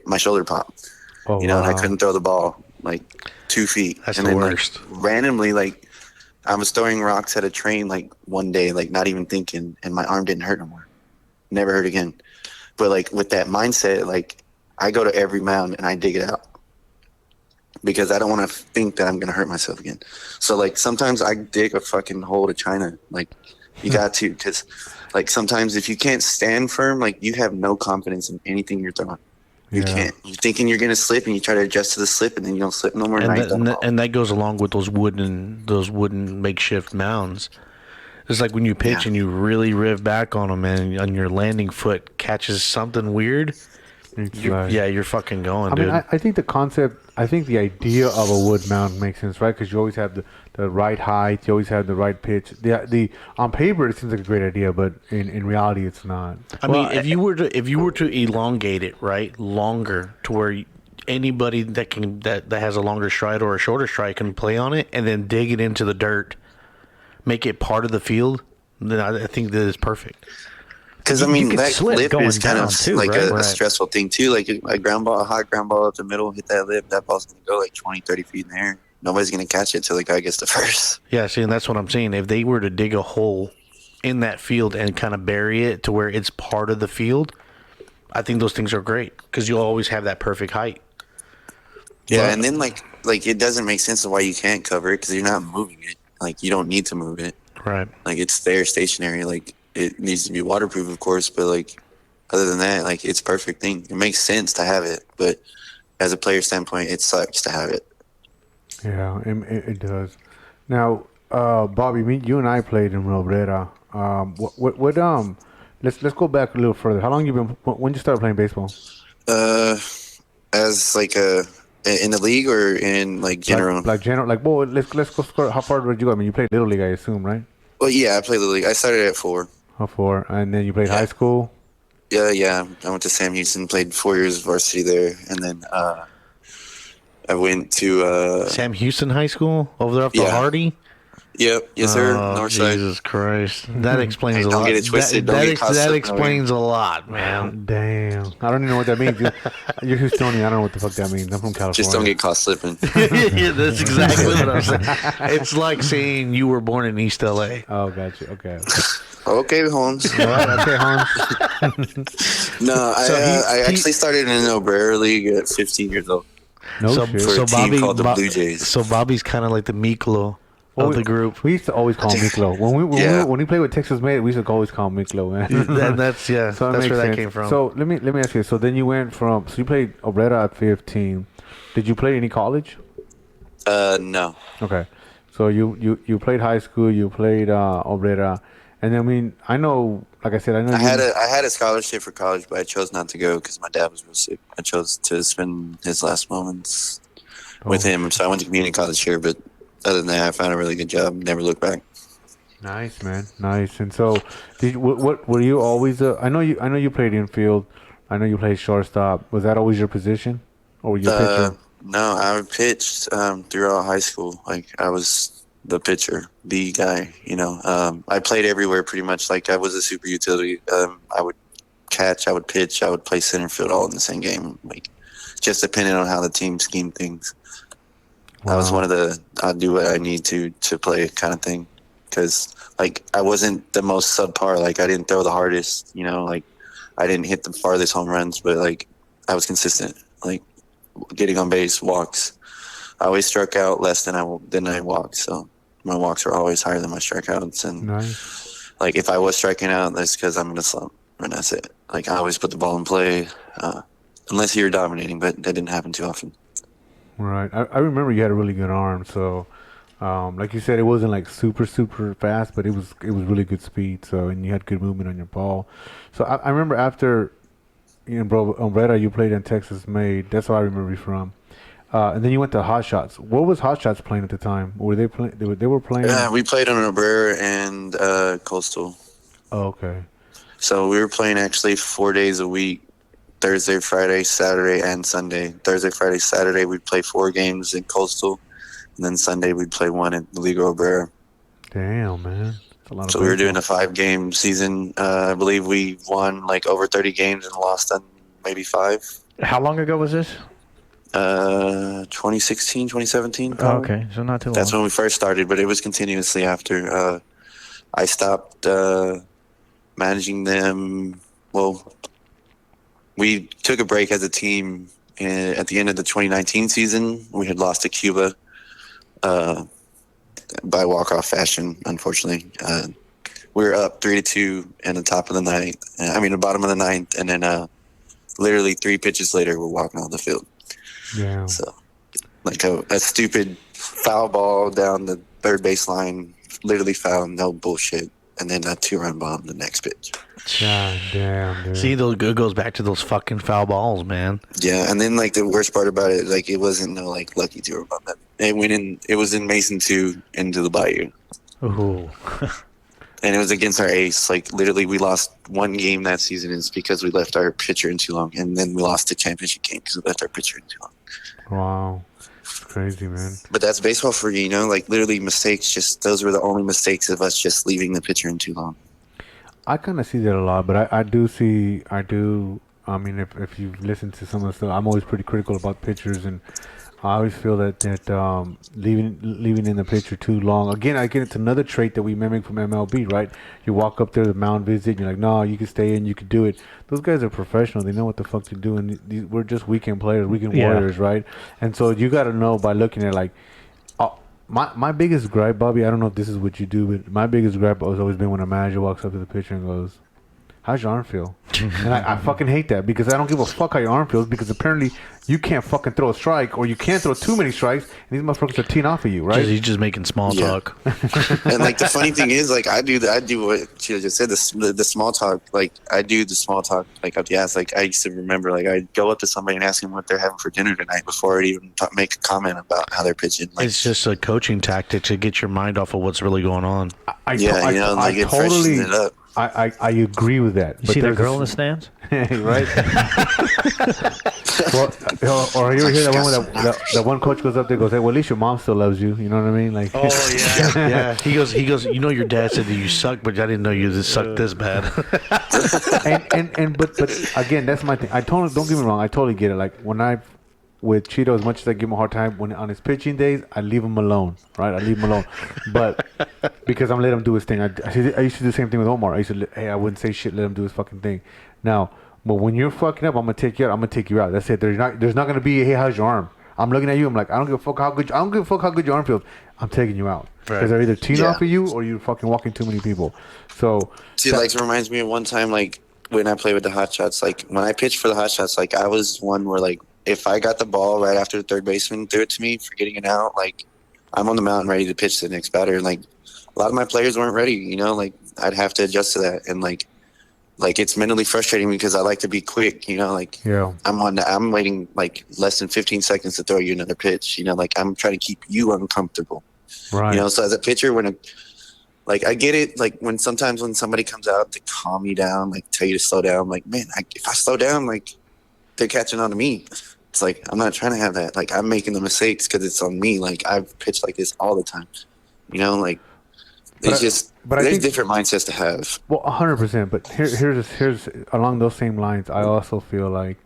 my shoulder popped. Oh, and I couldn't throw the ball like 2 feet. That's and the then, worst. Randomly, like I was throwing rocks at a train like one day, like not even thinking, and my arm didn't hurt no more. Never hurt again. But like with that mindset, like I go to every mound and I dig it out because I don't want to think that I'm gonna hurt myself again. So like sometimes I dig a fucking hole to China. Like you got to, because like sometimes if you can't stand firm, like you have no confidence in anything you're throwing. You can't. You're thinking you're gonna slip, and you try to adjust to the slip, and then you don't slip no more. And that goes along with those wooden makeshift mounds. It's like when you pitch and you really riv back on them, and your landing foot catches something weird, You're fucking going, I dude. mean, I think the concept, I think the idea of a wood mound makes sense, right? Because you always have the right height, you always have the right pitch. The on paper it seems like a great idea, but in reality it's not. I mean, if you were to elongate it, right, longer to where anybody that has a longer stride or a shorter stride can play on it, and then dig it into the dirt, make it part of the field, then I think that is perfect. Because, I You mean, could that slip lip going is kind down, of too, like right? a Right. stressful thing, too. Like a ground ball, a hot ground ball up the middle, hit that lip, that ball's going to go like 20, 30 feet in the air. Nobody's going to catch it till the guy gets to first. Yeah, see, and that's what I'm saying. If they were to dig a hole in that field and kind of bury it to where it's part of the field, I think those things are great because you'll always have that perfect height. Yeah, and then, like it doesn't make sense of why you can't cover it because you're not moving it. Like, you don't need to move it. Right. Like, it's there stationary. Like, it needs to be waterproof, of course, but, like, other than that, like, it's a perfect thing. It makes sense to have it, but as a player standpoint, it sucks to have it. Yeah, it does. Now, Bobby, you and I played in Riera. Let's go back a little further. How long you been? When you started playing baseball? As, like, in the league or in, like, general? Like general. Like, well, let's go. How far did you go? I mean, you played little league, I assume, right? Well, yeah, I played the league. I started at 4. How far? And then you played high school. Yeah. I went to Sam Houston, played 4 years of varsity there, and then I went to Sam Houston High School over there off the Hardy. Yep, yes sir. Oh, Northside. Jesus Christ, that explains Hey, a don't lot. get it twisted. Don't get caught That slipping explains a lot, man. Damn. I don't even know what that means. You're Houstonian. I don't know what the fuck that means. I'm from California. Just don't get caught slipping. Yeah, that's exactly what I'm saying. It's like saying you were born in East LA. Oh, gotcha. Okay. Okay, Holmes. Okay, Hans. No, I actually started in the Obrera League at 15 years old. No So, shit. For so a team Bobby, called the Blue Jays. So Bobby's kind of like the Miklo of the group. We used to always call him Miklo. When we played with Texas Mead, we used to always call him Miklo, man. That's So it that's makes where that sense. came from. So let me ask you. So then you went from. So you played Obrera at 15. Did you play any college? No. Okay. So you played high school. You played Obrera, and I mean I know. Like I said, I know. I had a scholarship for college, but I chose not to go because my dad was real sick. I chose to spend his last moments with him, so I went to community college here. But other than that, I found a really good job. Never looked back. Nice, man. Nice. And so, what were you always? I know you played infield. I know you played shortstop. Was that always your position, or were you a pitcher? No, I pitched throughout high school. Like, I was the pitcher, the guy. I played everywhere pretty much. Like, I was a super utility. I would catch, I would pitch, I would play center field all in the same game. Like, just depending on how the team schemed things. Wow. I was one of the I'll do what I need to play kind of thing. Because, like, I wasn't the most subpar. Like, I didn't throw the hardest. Like, I didn't hit the farthest home runs, but, like, I was consistent. Like, getting on base, walks. I always struck out less than I walked. So my walks were always higher than my strikeouts. And Nice. like, if I was striking out, that's because I'm in a slump, and that's it. Like, I always put the ball in play, unless you were dominating, but that didn't happen too often. Right. I remember you had a really good arm. So, like you said, it wasn't like super fast, but it was really good speed. So, and you had good movement on your ball. So I remember after, Umbrella, you played in Texas Made. That's where I remember you from. And then you went to Hot Shots. What was Hot Shots playing at the time? Were they playing? They were playing. Yeah, we played on Obrera and Coastal. Oh, okay. So we were playing actually 4 days a week. Thursday, Friday, Saturday, and Sunday. Thursday, Friday, Saturday, we'd play 4 games in Coastal. And then Sunday, we'd play 1 in the Liga Obrera. Damn, man. That's a lot of So we were baseball. doing a 5-game season. I believe we won like over 30 games and lost on maybe 5. How long ago was this? 2016, 2017. Oh, probably. okay, so not too long. That's when we first started, but it was continuously after. I stopped managing them. Well, we took a break as a team at the end of the 2019 season. We had lost to Cuba by walk-off fashion, unfortunately. We were up 3-2 in the top of the ninth. The bottom of the ninth, and then literally 3 pitches later, we're walking off the field. Yeah. So, like a stupid foul ball down the third baseline, literally foul, no bullshit. and then a 2-run bomb the next pitch. God damn, dude. See, it goes back to those fucking foul balls, man. Yeah, and then like the worst part about it, like it wasn't no like lucky 2-run bomb. It went in. It was in Mason 2 into the Bayou. Ooh. And it was against our ace. Like, literally, we lost one game that season. It's because we left our pitcher in too long. And then we lost the championship game because we left our pitcher in too long. Wow. It's crazy, man. But that's baseball for you, you know? Like, literally, mistakes, just those were the only mistakes of us just leaving the pitcher in too long. I kind of see that a lot, but I mean, if you've listened to some of the stuff, I'm always pretty critical about pitchers, and I always feel that leaving in the pitcher too long. Again, it's another trait that we mimic from MLB, right? You walk up there to the mound visit, and you're like, no, you can stay in, you can do it. Those guys are professional. They know what the fuck to do, and we're just weekend players, weekend warriors, right? And so you got to know by looking at, like, my biggest gripe, Bobby, I don't know if this is what you do, but my biggest gripe has always been when a manager walks up to the pitcher and goes, how's your arm feel? And I fucking hate that because I don't give a fuck how your arm feels because apparently you can't fucking throw a strike or you can't throw too many strikes and these motherfuckers are teeing off of you, right? He's just making small talk. And like the funny thing is, like I do what Chito just said, the small talk. Like I do the small talk, like up the ass. Like I used to remember, like I'd go up to somebody and ask them what they're having for dinner tonight before I'd even make a comment about how they're pitching. Like, It's just a coaching tactic to get your mind off of what's really going on. it freshens it up. I agree with that. You see that girl in the stands? Right? Well, or you ever hear that one where that one coach goes up there and goes, hey, well, at least your mom still loves you. You know what I mean? Like, Oh, yeah. He goes, you know, your dad said that you suck, but I didn't know you sucked this bad. but again, that's my thing. Don't get me wrong. I totally get it. Like, with Chito, as much as I give him a hard time, when on his pitching days, I leave him alone, right? I leave him alone. But because I'm letting him do his thing. I used to do the same thing with Omar. I wouldn't say shit, let him do his fucking thing. Now, but when you're fucking up, I'm going to take you out. I'm going to take you out. That's it. There's not going to be, hey, how's your arm? I'm looking at you. I'm like, I don't give a fuck how good your arm feels. I'm taking you out. Because they're either teeing off of you or you're fucking walking too many people. So, see, like, it reminds me of one time, like, when I played with the Hot Shots. Like, when I pitched for the Hot Shots, like, I was one where, like, if I got the ball right after the third baseman threw it to me for getting it out, like, I'm on the mound ready to pitch to the next batter. And, like, a lot of my players weren't ready, you know? Like, I'd have to adjust to that. And, like it's mentally frustrating because I like to be quick, you know? Like, I'm waiting, like, less than 15 seconds to throw you another pitch, you know? Like, I'm trying to keep you uncomfortable. Right. You know, so as a pitcher, like, I get it, like, when somebody comes out to calm me down, like, tell you to slow down, like, man, if I slow down, like, they're catching on to me. It's like, I'm not trying to have that. Like, I'm making the mistakes because it's on me. Like, I've pitched like this all the time. You know, like, there's different mindsets to have. Well, 100%. But here's along those same lines, I also feel like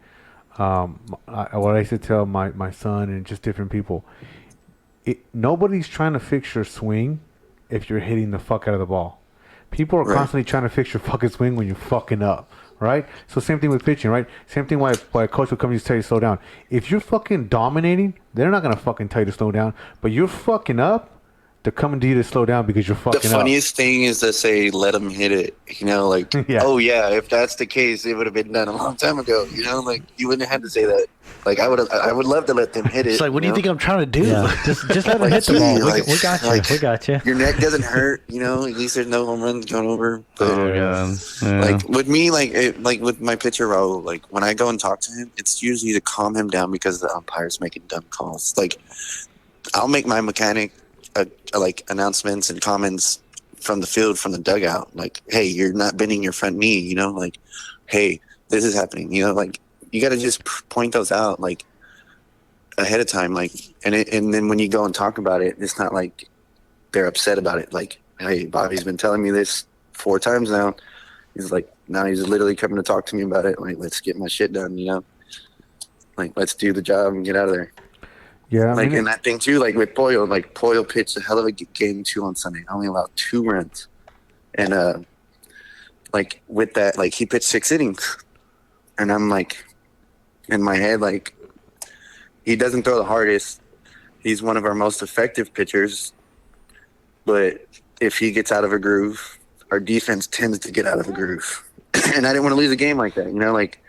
what I used to tell my son and just different people, nobody's trying to fix your swing if you're hitting the fuck out of the ball. People are constantly trying to fix your fucking swing when you're fucking up. Right? So same thing with pitching, right? Same thing why a coach will come and tell you to slow down. If you're fucking dominating, they're not going to fucking tell you to slow down. But you're fucking up, they're coming to you to slow down because you're fucking up. The funniest thing is to say, let them hit it. You know, like, oh, yeah, if that's the case, it would have been done a long time ago. You know, like, you wouldn't have had to say that. Like, I would love to let them hit it. It's like, what do you think I'm trying to do? Yeah. just let them hit the ball. We got you. Like, we got you. Your neck doesn't hurt, you know. At least there's no home runs going over. But, God. Yeah. like, with me, like with my pitcher, Raul, like, when I go and talk to him, it's usually to calm him down because the umpire's making dumb calls. Like, I'll make my mechanic, like, announcements and comments from the field, from the dugout. Like, hey, you're not bending your front knee, you know? Like, hey, this is happening, you know? Like, you got to just point those out, like, ahead of time, like, and then when you go and talk about it, it's not like they're upset about it. Like, hey, Bobby's been telling me this 4 times now. He's like, now he's literally coming to talk to me about it. Like, let's get my shit done, you know? Like, let's do the job and get out of there. Yeah. Like, and that thing too, like with Pollo, like Pollo pitched a hell of a game too on Sunday. I only allowed 2 runs, and like with that, like he pitched 6 innings, and I'm like, in my head, like, he doesn't throw the hardest. He's one of our most effective pitchers, but if he gets out of a groove, our defense tends to get out of a groove, and I didn't want to lose a game like that. You know, like,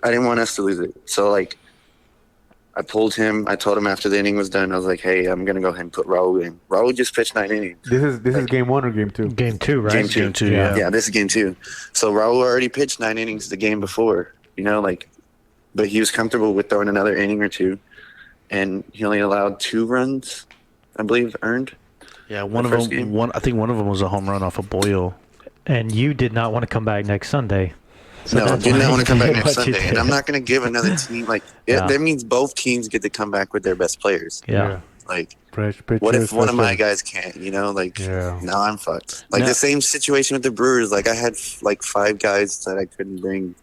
I didn't want us to lose it. So, like, I pulled him. I told him after the inning was done, I was like, hey, I'm going to go ahead and put Raul in. Raul just pitched 9 innings. This is game 1 or game 2? Game 2, right? Game two. Yeah. Yeah, this is game 2. So Raul already pitched 9 innings the game before, but he was comfortable with throwing another inning or 2. And he only allowed 2 runs, I believe, earned. Yeah, I think one of them was a home run off of Boyle. And you did not want to come back next Sunday. So No, I that's did why not want you to come back did next what you Sunday. And did. I'm not going to give another team, Yeah. that means both teams get to come back with their best players. Yeah. Like, Fresh what if pitchers, one of fresh my guys can't, Yeah. now I'm fucked. Like No. the same situation with the Brewers. Like I had 5 guys that I couldn't bring,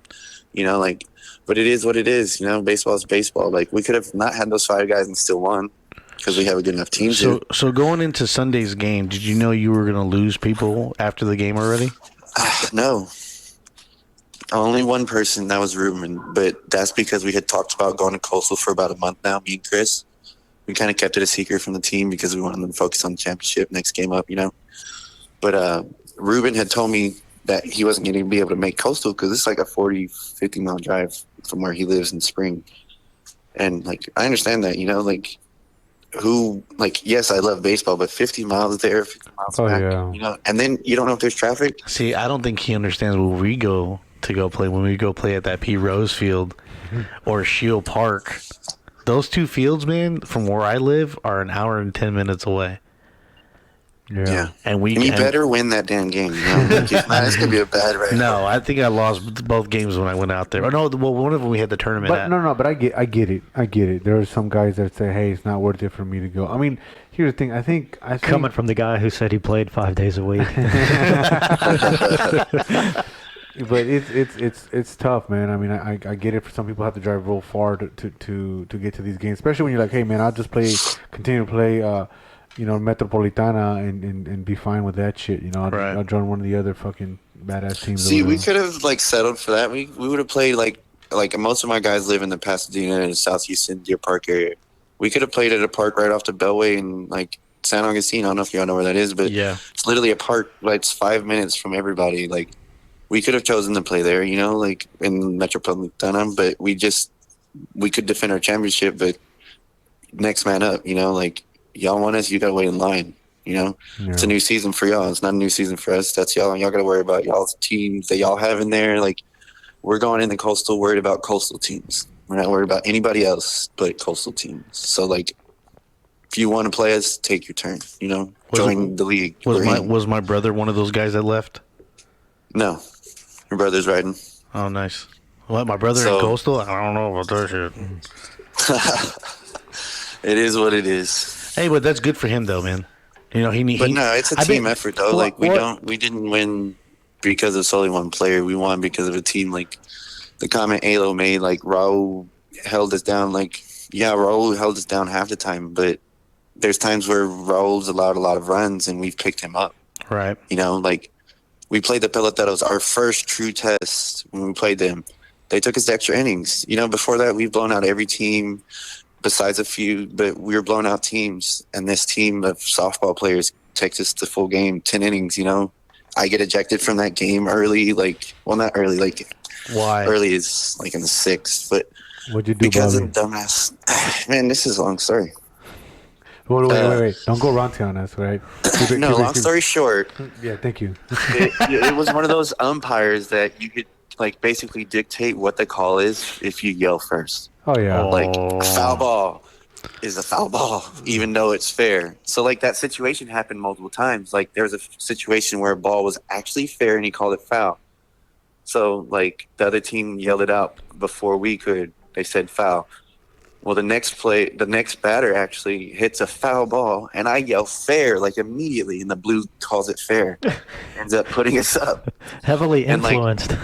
but it is what it is. Baseball is baseball. Like we could have not had those 5 guys and still won because we have a good enough team. So going into Sunday's game, did you know you were going to lose people after the game already? No. Only one person, that was Ruben, but that's because we had talked about going to Coastal for about a month now, me and Chris. We kind of kept it a secret from the team because we wanted them to focus on the championship next game up, But Ruben had told me that he wasn't going to be able to make Coastal because it's like a 40, 50-mile drive from where he lives in Spring. And, I understand that, yes, I love baseball, but 50 miles there, 50 miles back, yeah. and then you don't know if there's traffic. See, I don't think he understands where we go to go play when we go play at that P. Rose Field or Shield Park. Those 2 fields, man, from where I live, are an hour and 10 minutes away. Yeah. And you better win that damn game. If not, it's going to be a bad ride. No, I think I lost both games when I went out there. Oh, no, well, one of them we had the tournament But at. but I get it. There are some guys that say, "Hey, it's not worth it for me to go." I mean, here's the thing. I think Coming from the guy who said he played 5 days a week. But it's tough, man. I mean, I get it. For some people, have to drive real far to get to these games, especially when you're like, "Hey, man, I'll just continue to play, Metropolitana and be fine with that shit." I'll join one of the other fucking badass teams. See, we could have settled for that. We would have played like most of my guys live in the Pasadena and South Houston, Deer Park area. We could have played at a park right off the Beltway in San Augustine. I don't know if y'all know where that is, but yeah, it's literally a park. It's 5 minutes from everybody. We could have chosen to play there, in Metropolitana, but we could defend our championship. But next man up, y'all want us, you got to wait in line. It's a new season for y'all. It's not a new season for us. That's y'all. And y'all got to worry about y'all's teams that y'all have in there. We're going in the Coastal worried about Coastal teams. We're not worried about anybody else but Coastal teams. So, if you want to play us, take your turn. Join the league. Was my brother one of those guys that left? No. Your brother's riding. Oh, nice. What, my brother in Coastal? I don't know about that shit. It is what it is. Hey, but that's good for him, though, man. No, it's a team effort, though. We didn't win because of solely one player. We won because of a team. The comment Alo made, Raul held us down. Raul held us down half the time, but there's times where Raul's allowed a lot of runs and we've picked him up. Right. We played the Peloteros, our first true test when we played them. They took us to extra innings. Before that, we've blown out every team besides a few, but we were blowing out teams. And this team of softball players takes us to full game, 10 innings, I get ejected from that game early, not early, why? Early is in the 6th, but what'd you do, because Bobby? of dumbass. Man, this is a long story. Wait. Don't go ranty on us, right? Long story short. Yeah, thank you. it was one of those umpires that you could basically dictate what the call is if you yell first. Oh yeah. Foul ball is a foul ball, even though it's fair. So that situation happened multiple times. There was a situation where a ball was actually fair and he called it foul. So the other team yelled it out before we could. They said foul. Well, the next batter actually hits a foul ball, and I yell fair immediately, and the blue calls it fair. Ends up putting us up. Heavily influenced.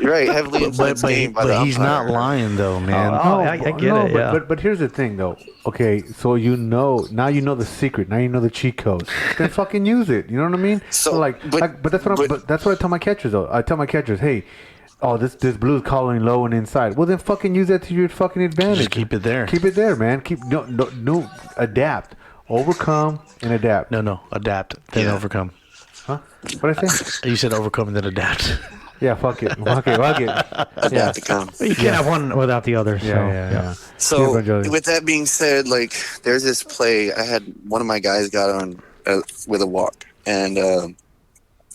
Right, heavily influenced game by the But he's not umpire. lying, though, man. I get it, yeah. But here's the thing, though. Okay, so now you know the secret. Now you know the cheat codes. Then fucking use it. You know what I mean? But that's what I tell my catchers, though. I tell my catchers, hey, this blue's calling low and inside. Well, then fucking use that to your fucking advantage. Just keep it there. Keep it there, man. No, adapt. Overcome and adapt. No, adapt, then overcome. Huh? What did I say? You said overcome and then adapt. Yeah, fuck it. Fuck it. Fuck it. about to come. But you can't have one without the other. Yeah. So Peanut butter jelly. with that being said, like there's this play I had. One of my guys got on with a walk, and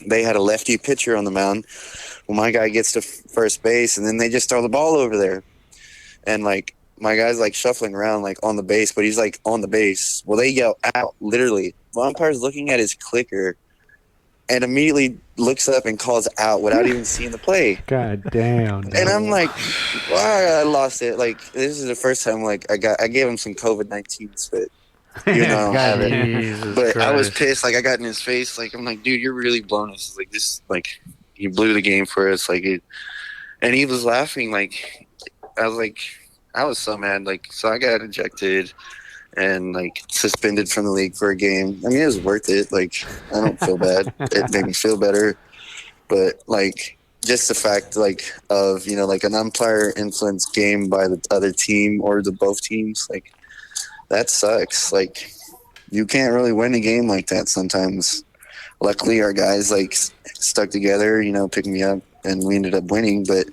they had a lefty pitcher on the mound. Well, my guy gets to first base, and then they just throw the ball over there, and like my guy's like shuffling around like on the base, but he's like on the base. Well, they yell out literally. The umpire's looking at his clicker, and immediately looks up and calls out without even seeing the play. God damn. And I'm like, wow, I lost it. Like this is the first time like I gave him some COVID-19 spit. You know, I don't have it. Jesus But I was Christ. pissed. Like I got in his face. Like I'm like, dude, you're really blowing us. Like this, like you blew the game for us. Like it, and he was laughing. Like I was like, I was so mad. Like so, I got ejected and like suspended from the league for a game. I mean, it was worth it. Like I don't feel bad. It made me feel better. But like just the fact like of like an umpire influenced game by the other team or the both teams, like that sucks. Like you can't really win a game like that sometimes. Luckily our guys like stuck together, picked me up and we ended up winning. But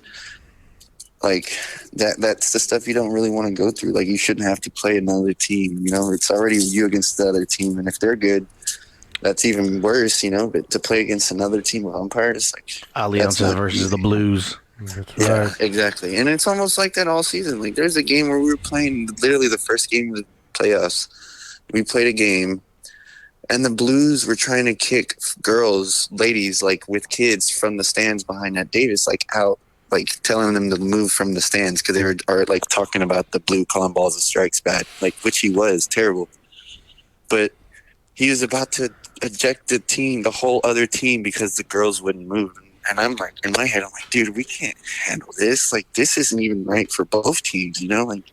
like that's the stuff you don't really want to go through. Like you shouldn't have to play another team. It's already you against the other team, and if they're good, that's even worse, But to play against another team of umpires, like Alianza versus the Blues. That's yeah, right. exactly. And it's almost like that all season. Like there's a game where we were playing literally the first game of the playoffs. We played a game, and the Blues were trying to kick ladies, like with kids from the stands behind that Davis, like out, like telling them to move from the stands because they are like talking about the Blue calling balls and strikes bad, like which he was terrible. But he was about to eject the whole other team because the girls wouldn't move. And I'm like, in my head, I'm like, dude, we can't handle this. Like, this isn't even right for both teams, Like,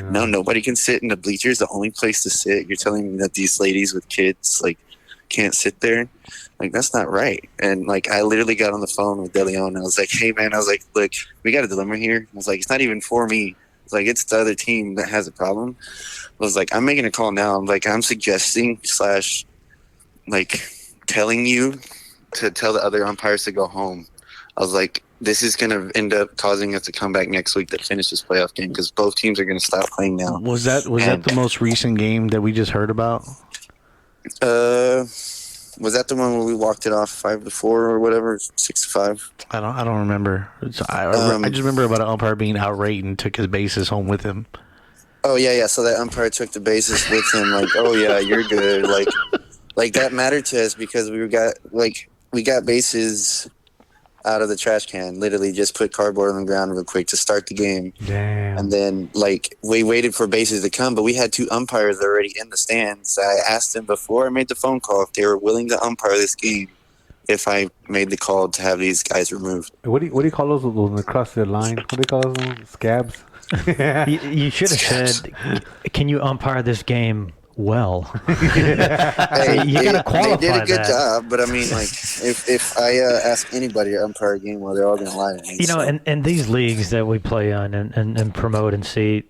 no, nobody can sit in the bleachers. The only place to sit. You're telling me that these ladies with kids, like, can't sit there? Like, that's not right. And, like, I literally got on the phone with De Leon. I was like, hey, man, look, we got a dilemma here. I was like, it's not even for me. It's like, it's the other team that has a problem. I was like, I'm making a call now. I'm like, I'm suggesting / like, telling you to tell the other umpires to go home. I was like, this is going to end up causing us to come back next week to finish this playoff game because both teams are going to stop playing now. Was that the most recent game that we just heard about? Was that the one where we walked it off 5-4 or whatever, 6-5? I don't remember. I just remember about an umpire being outraged and took his bases home with him. Oh yeah. So that umpire took the bases with him. Like, oh yeah, you're good. Like that mattered to us because we got bases out of the trash can. Literally, just put cardboard on the ground real quick to start the game. Damn. And then we waited for bases to come, but we had 2 umpires already in the stands. I asked them before I made the phone call if they were willing to umpire this game. If I made the call to have these guys removed. What do you call those across the line? What do you call those? Scabs. You should have said, "Can you umpire this game well?" Hey, you gotta qualify they did a good that. job, but I mean, like, if I ask anybody to umpire a game, well, they're all gonna lie to me. So. In these leagues that we play on and promote and see,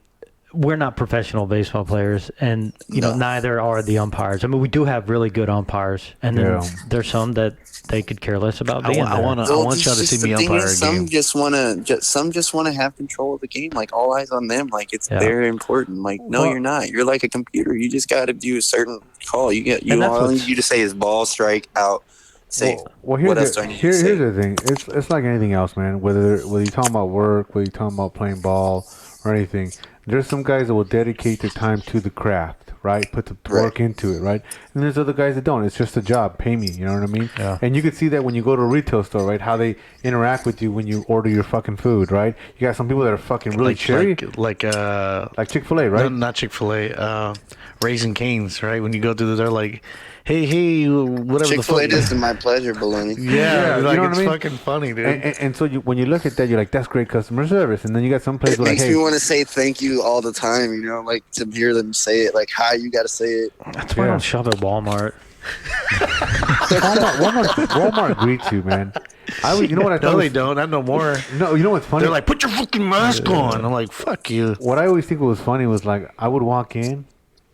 we're not professional baseball players, and neither are the umpires. I mean, we do have really good umpires, and then there's some that they could care less about being there. I want y'all to see me umpire a some game. just want to have control of the game, like all eyes on them, like it's very important. Like, no, you're not. You're like a computer. You just got to do a certain call. All I need you to say is ball, strike, out, safe. Well, what else do I need to say? here's the thing. It's like anything else, man. Whether you're talking about work, whether you're talking about playing ball or anything, there's some guys that will dedicate their time to the craft, right? Put the work into it, right? And there's other guys that don't. It's just a job. Pay me. You know what I mean? Yeah. And you can see that when you go to a retail store, right? How they interact with you when you order your fucking food, right? You got some people that are fucking really cheery. Like Chick-fil-A, right? No, not Chick-fil-A. Raising Cane's, right? When you go through they're like, hey, whatever Chick-fil-A the fuck. does to my pleasure, baloney. Yeah, you like know what it's I mean? fucking funny, dude. And so when you look at that, you're like, that's great customer service. And then you got some place It where like, makes hey, me want to say thank you all the time, like to hear them say it, like, hi, you got to say it. That's why I don't shop at Walmart. Walmart greets you, man. You know what I thought? No, they don't. Not no more. No, you know what's funny? They're like, put your fucking mask on. I'm like, fuck you. What I always think was funny was like, I would walk in,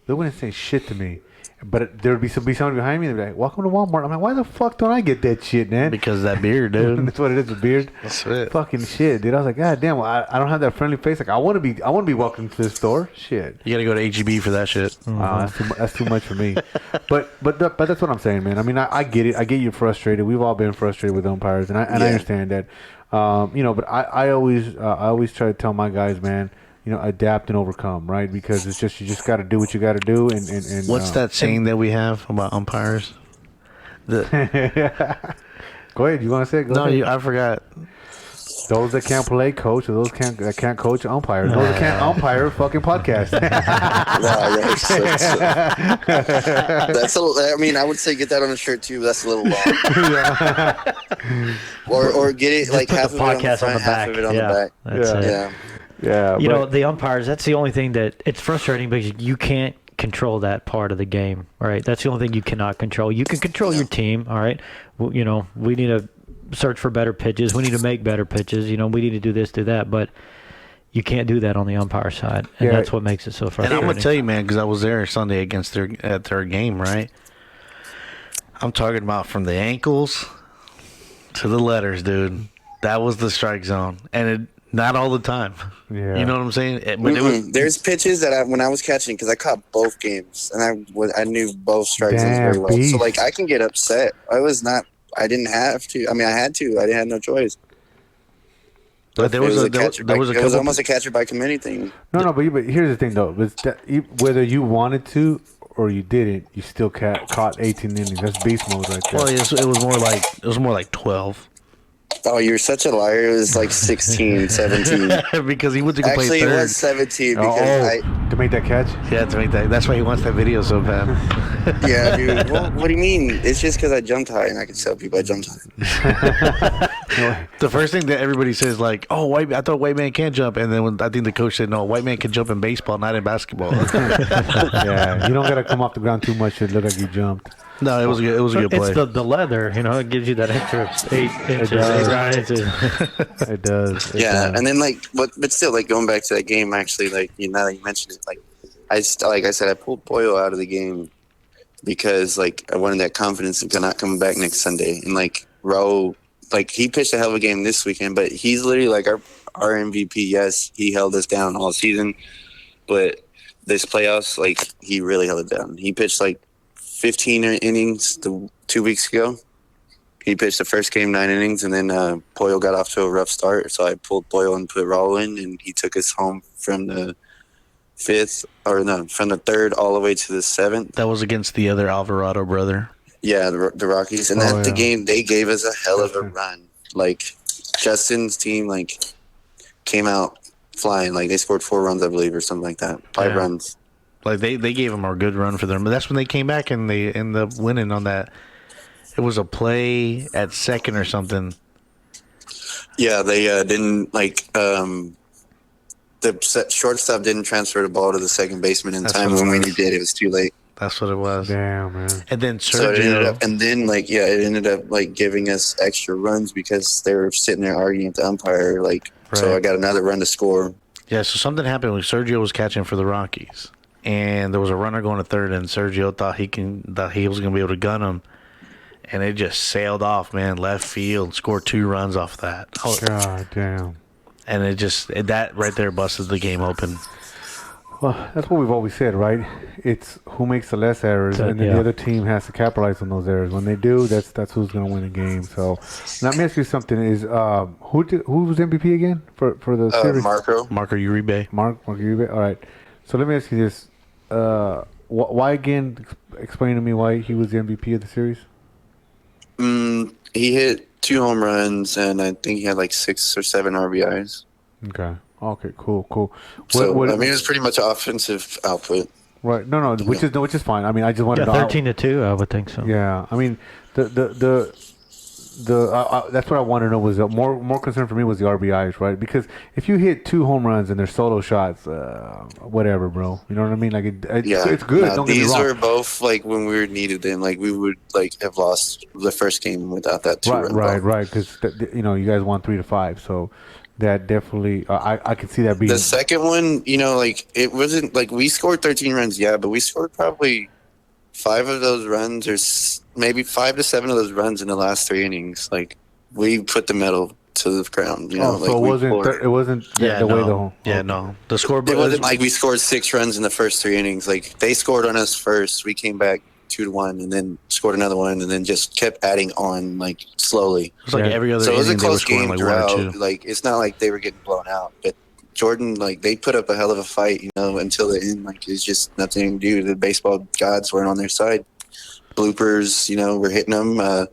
they wouldn't say shit to me. But there would be somebody behind me. They'd be like, "Welcome to Walmart." I'm like, "Why the fuck don't I get that shit, man?" Because of that beard, dude. That's what it is, the beard. That's it. Fucking shit, dude. I was like, God damn, well, I don't have that friendly face. Like, I want to be welcome to this store. Shit. You gotta go to HEB for that shit. Wow, that's too much for me. But that's what I'm saying, man. I mean, I get it. I get you frustrated. We've all been frustrated with umpires, and I understand that. But I always try to tell my guys, man, adapt and overcome, right? Because it's just you just got to do what you got to do. And what's that saying that we have about umpires? Go ahead. You want to say it? Go ahead. I forgot. Those that can't play coach, or those that can't coach umpire. Those that can't umpire fucking podcast. I mean, I would say get that on a shirt too. But that's a little long. or get it like half of it on the front, half of it on the back. That's it. Yeah. Yeah. The umpires, that's the only thing that it's frustrating because you can't control that part of the game, right? That's the only thing you cannot control. You can control your team, all right? We need to search for better pitches. We need to make better pitches. We need to do this, do that, but you can't do that on the umpire side, and that's what makes it so frustrating. And I'm gonna tell you, man, because I was there Sunday at their game, right? I'm talking about from the ankles to the letters, dude. That was the strike zone, and not all the time. Yeah. You know what I'm saying? There's pitches that when I was catching, because I caught both games, and I knew both strike zones very well. Beast. So, like, I can get upset. I didn't have to. I mean, I had to. I didn't have no choice. But there was almost a catcher by committee thing. No, but here's the thing, though. Whether you wanted to or you didn't, you still caught 18 innings. That's beast mode right there. Well, it was more like 12. Oh, you're such a liar. It was like 16, 17. Because he went to go play Actually, third. it was 17 because to make that catch? Yeah, to make that. That's why he wants that video so bad. Yeah, dude. Well, what do you mean? It's just because I jumped high, and I can tell people I jumped high. The first thing that everybody says, like, "Oh, I thought white man can't jump," and then I think the coach said, "No, white man can jump in baseball, not in basketball." Yeah, you don't got to come off the ground too much to look like you jumped. No, it was a good play. It's the leather, it gives you that extra 8 inches. It does. Yeah, and then but still, like going back to that game, actually, like now that you mentioned it, like I said, I pulled Boyle out of the game because like I wanted that confidence of not coming back next Sunday, and like Raul, like he pitched a hell of a game this weekend, but he's literally like our MVP. Yes, he held us down all season, but this playoffs, like he really held it down. He pitched like 15 innings 2 weeks ago. He pitched the first game 9 innings, and then Boyle got off to a rough start. So I pulled Boyle and put Raul in, and he took us home from the from the 3rd all the way to the 7th. That was against the other Alvarado brother. Yeah, the Rockies, and the game they gave us a hell of a run. Like Justin's team, like came out flying. Like they scored 4 runs, I believe, or something like that. 5 runs. Like they gave him a good run for them, but that's when they came back and they ended up winning on that. It was a play at second or something. Yeah, they didn't the shortstop didn't transfer the ball to the second baseman in time. When we did, it was too late. That's what it was. Damn, man. And then Sergio. So it ended up giving us extra runs because they were sitting there arguing with the umpire. So I got another run to score. Yeah, so something happened when Sergio was catching for the Rockies. And there was a runner going to third, and Sergio thought he was going to be able to gun him, and it just sailed off, man, left field, scored 2 runs off that. Oh, God damn! And that right there busted the game open. Well, that's what we've always said, right? It's who makes the less errors, and then the other team has to capitalize on those errors. When they do, that's who's going to win the game. So, let me ask you something: who was MVP again for the series? Marco Uribe. Marco Uribe. All right. So let me ask you this: why again? Explain to me why he was the MVP of the series. He hit 2 home runs, and I think he had like 6 or 7 RBIs. Okay. Cool. So it was pretty much offensive output. Right. No, which is fine. I mean, I just wanted to 13-2. I would think so. Yeah. I mean, that's what I want to know was more concern for me was the RBIs, right? Because if you hit 2 home runs and they're solo shots, whatever, bro. You know what I mean? Like it's good. Don't get me wrong. These were both like when we were needed them. Like we would have lost the first game without that 2-run ball. Right. Because you guys won 3-5, so that definitely I could see that being the second one. It wasn't like we scored 13 runs, but we scored probably 5 of those runs, or maybe 5 to 7 of those runs in the last 3 innings, like we put the metal to the ground. You know, so it wasn't. It wasn't the way the whole. Yeah, no. The scoreboard. It wasn't like we scored 6 runs in the first 3 innings. Like they scored on us first, we came back 2-1, and then scored another one, and then just kept adding on like slowly. It was like every other so it was a inning they were close scoring game like throughout. 1 or 2. Like it's not like they were getting blown out, but Jordan, like they put up a hell of a fight, you know, until the end. Like it's just nothing to do. The baseball gods weren't on their side. Bloopers, you know, we're hitting them.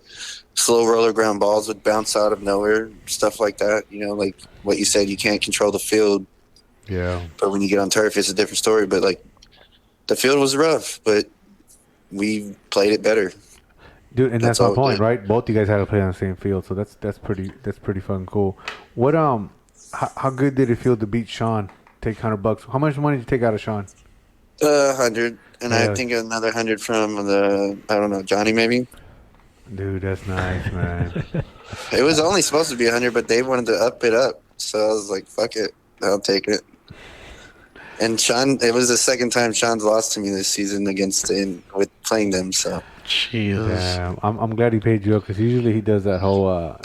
Slow roller ground balls would bounce out of nowhere, stuff like that. You know, like what you said, you can't control the field. Yeah. But when you get on turf, it's a different story. But like the field was rough, but we played it better. Dude, and that's my all point, good. right? Both you guys had to play on the same field, so that's pretty fucking cool. What how good did it feel to beat Sean? Take $100. How much money did you take out of Sean? 100, and Yeah. I think another 100 from I don't know, Johnny maybe. Dude, that's nice, man. It was only supposed to be 100, but they wanted to up it up, so I was like, "Fuck it, I'll take it." And Sean, it was the second time Sean's lost to me this season with playing them. So Jesus. Yeah, I'm glad he paid you up because usually he does that whole.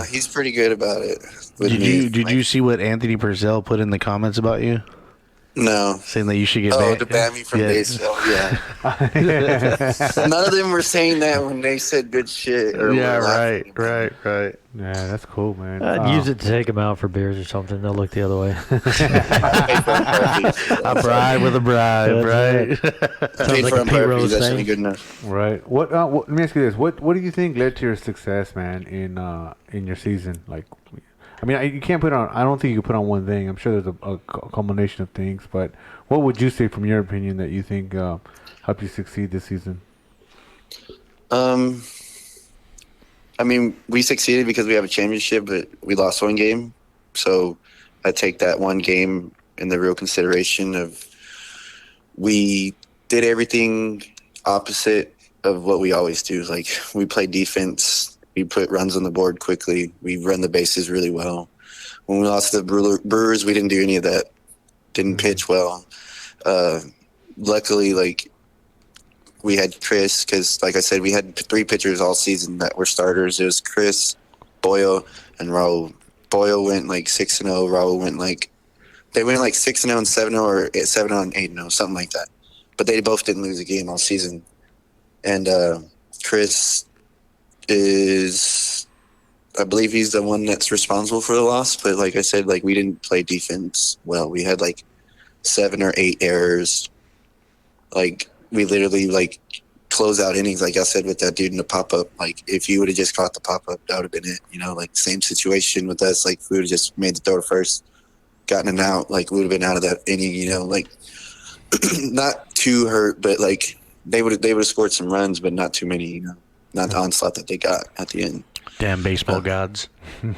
he's pretty good about it. With Did me. you did you see what Anthony Purcell put in the comments about you, No. saying that you should get Oh, banned? to ban me from Yeah. baseball. Yeah. None of them were saying that when they said good shit. Or Yeah, were laughing. right. Yeah, that's cool, man. I'd use it to take them out for beers or something. They'll look the other way. A bribe with a bribe, right? Paid like for a on Pete Rose purpose. That should thing. be good enough. Right. What? Let me ask you this. What do you think led to your success, man? In your season, like, I mean, you can't put on. I don't think you can put on one thing. I'm sure there's a combination of things. But what would you say, from your opinion, that you think helped you succeed this season? I mean, we succeeded because we have a championship, but we lost one game. So I take that one game in the real consideration of we did everything opposite of what we always do. Like we play defense, we put runs on the board quickly, we run the bases really well. When we lost to the Brewers, we didn't do any of that. Didn't pitch well. Luckily, like we had Chris, because like I said, we had 3 pitchers all season that were starters. It was Chris, Boyle, and Raul. Boyle went like 6-0. Raul went like 6-0 and 7-0, or 7-0 and 8-0, something like that. But they both didn't lose a game all season. And Chris is, I believe he's the one that's responsible for the loss. But like I said, like we didn't play defense well. We had like 7 or 8 errors. Like we literally like close out innings, like I said, with that dude in the pop-up. Like if you would have just caught the pop-up, that would have been it. You know, like same situation with us. Like if we would have just made the throw to first, gotten an out, like we would have been out of that inning, you know, like not too hurt, but like they would have scored some runs, but not too many, you know, not the onslaught that they got at the end. Damn baseball gods. For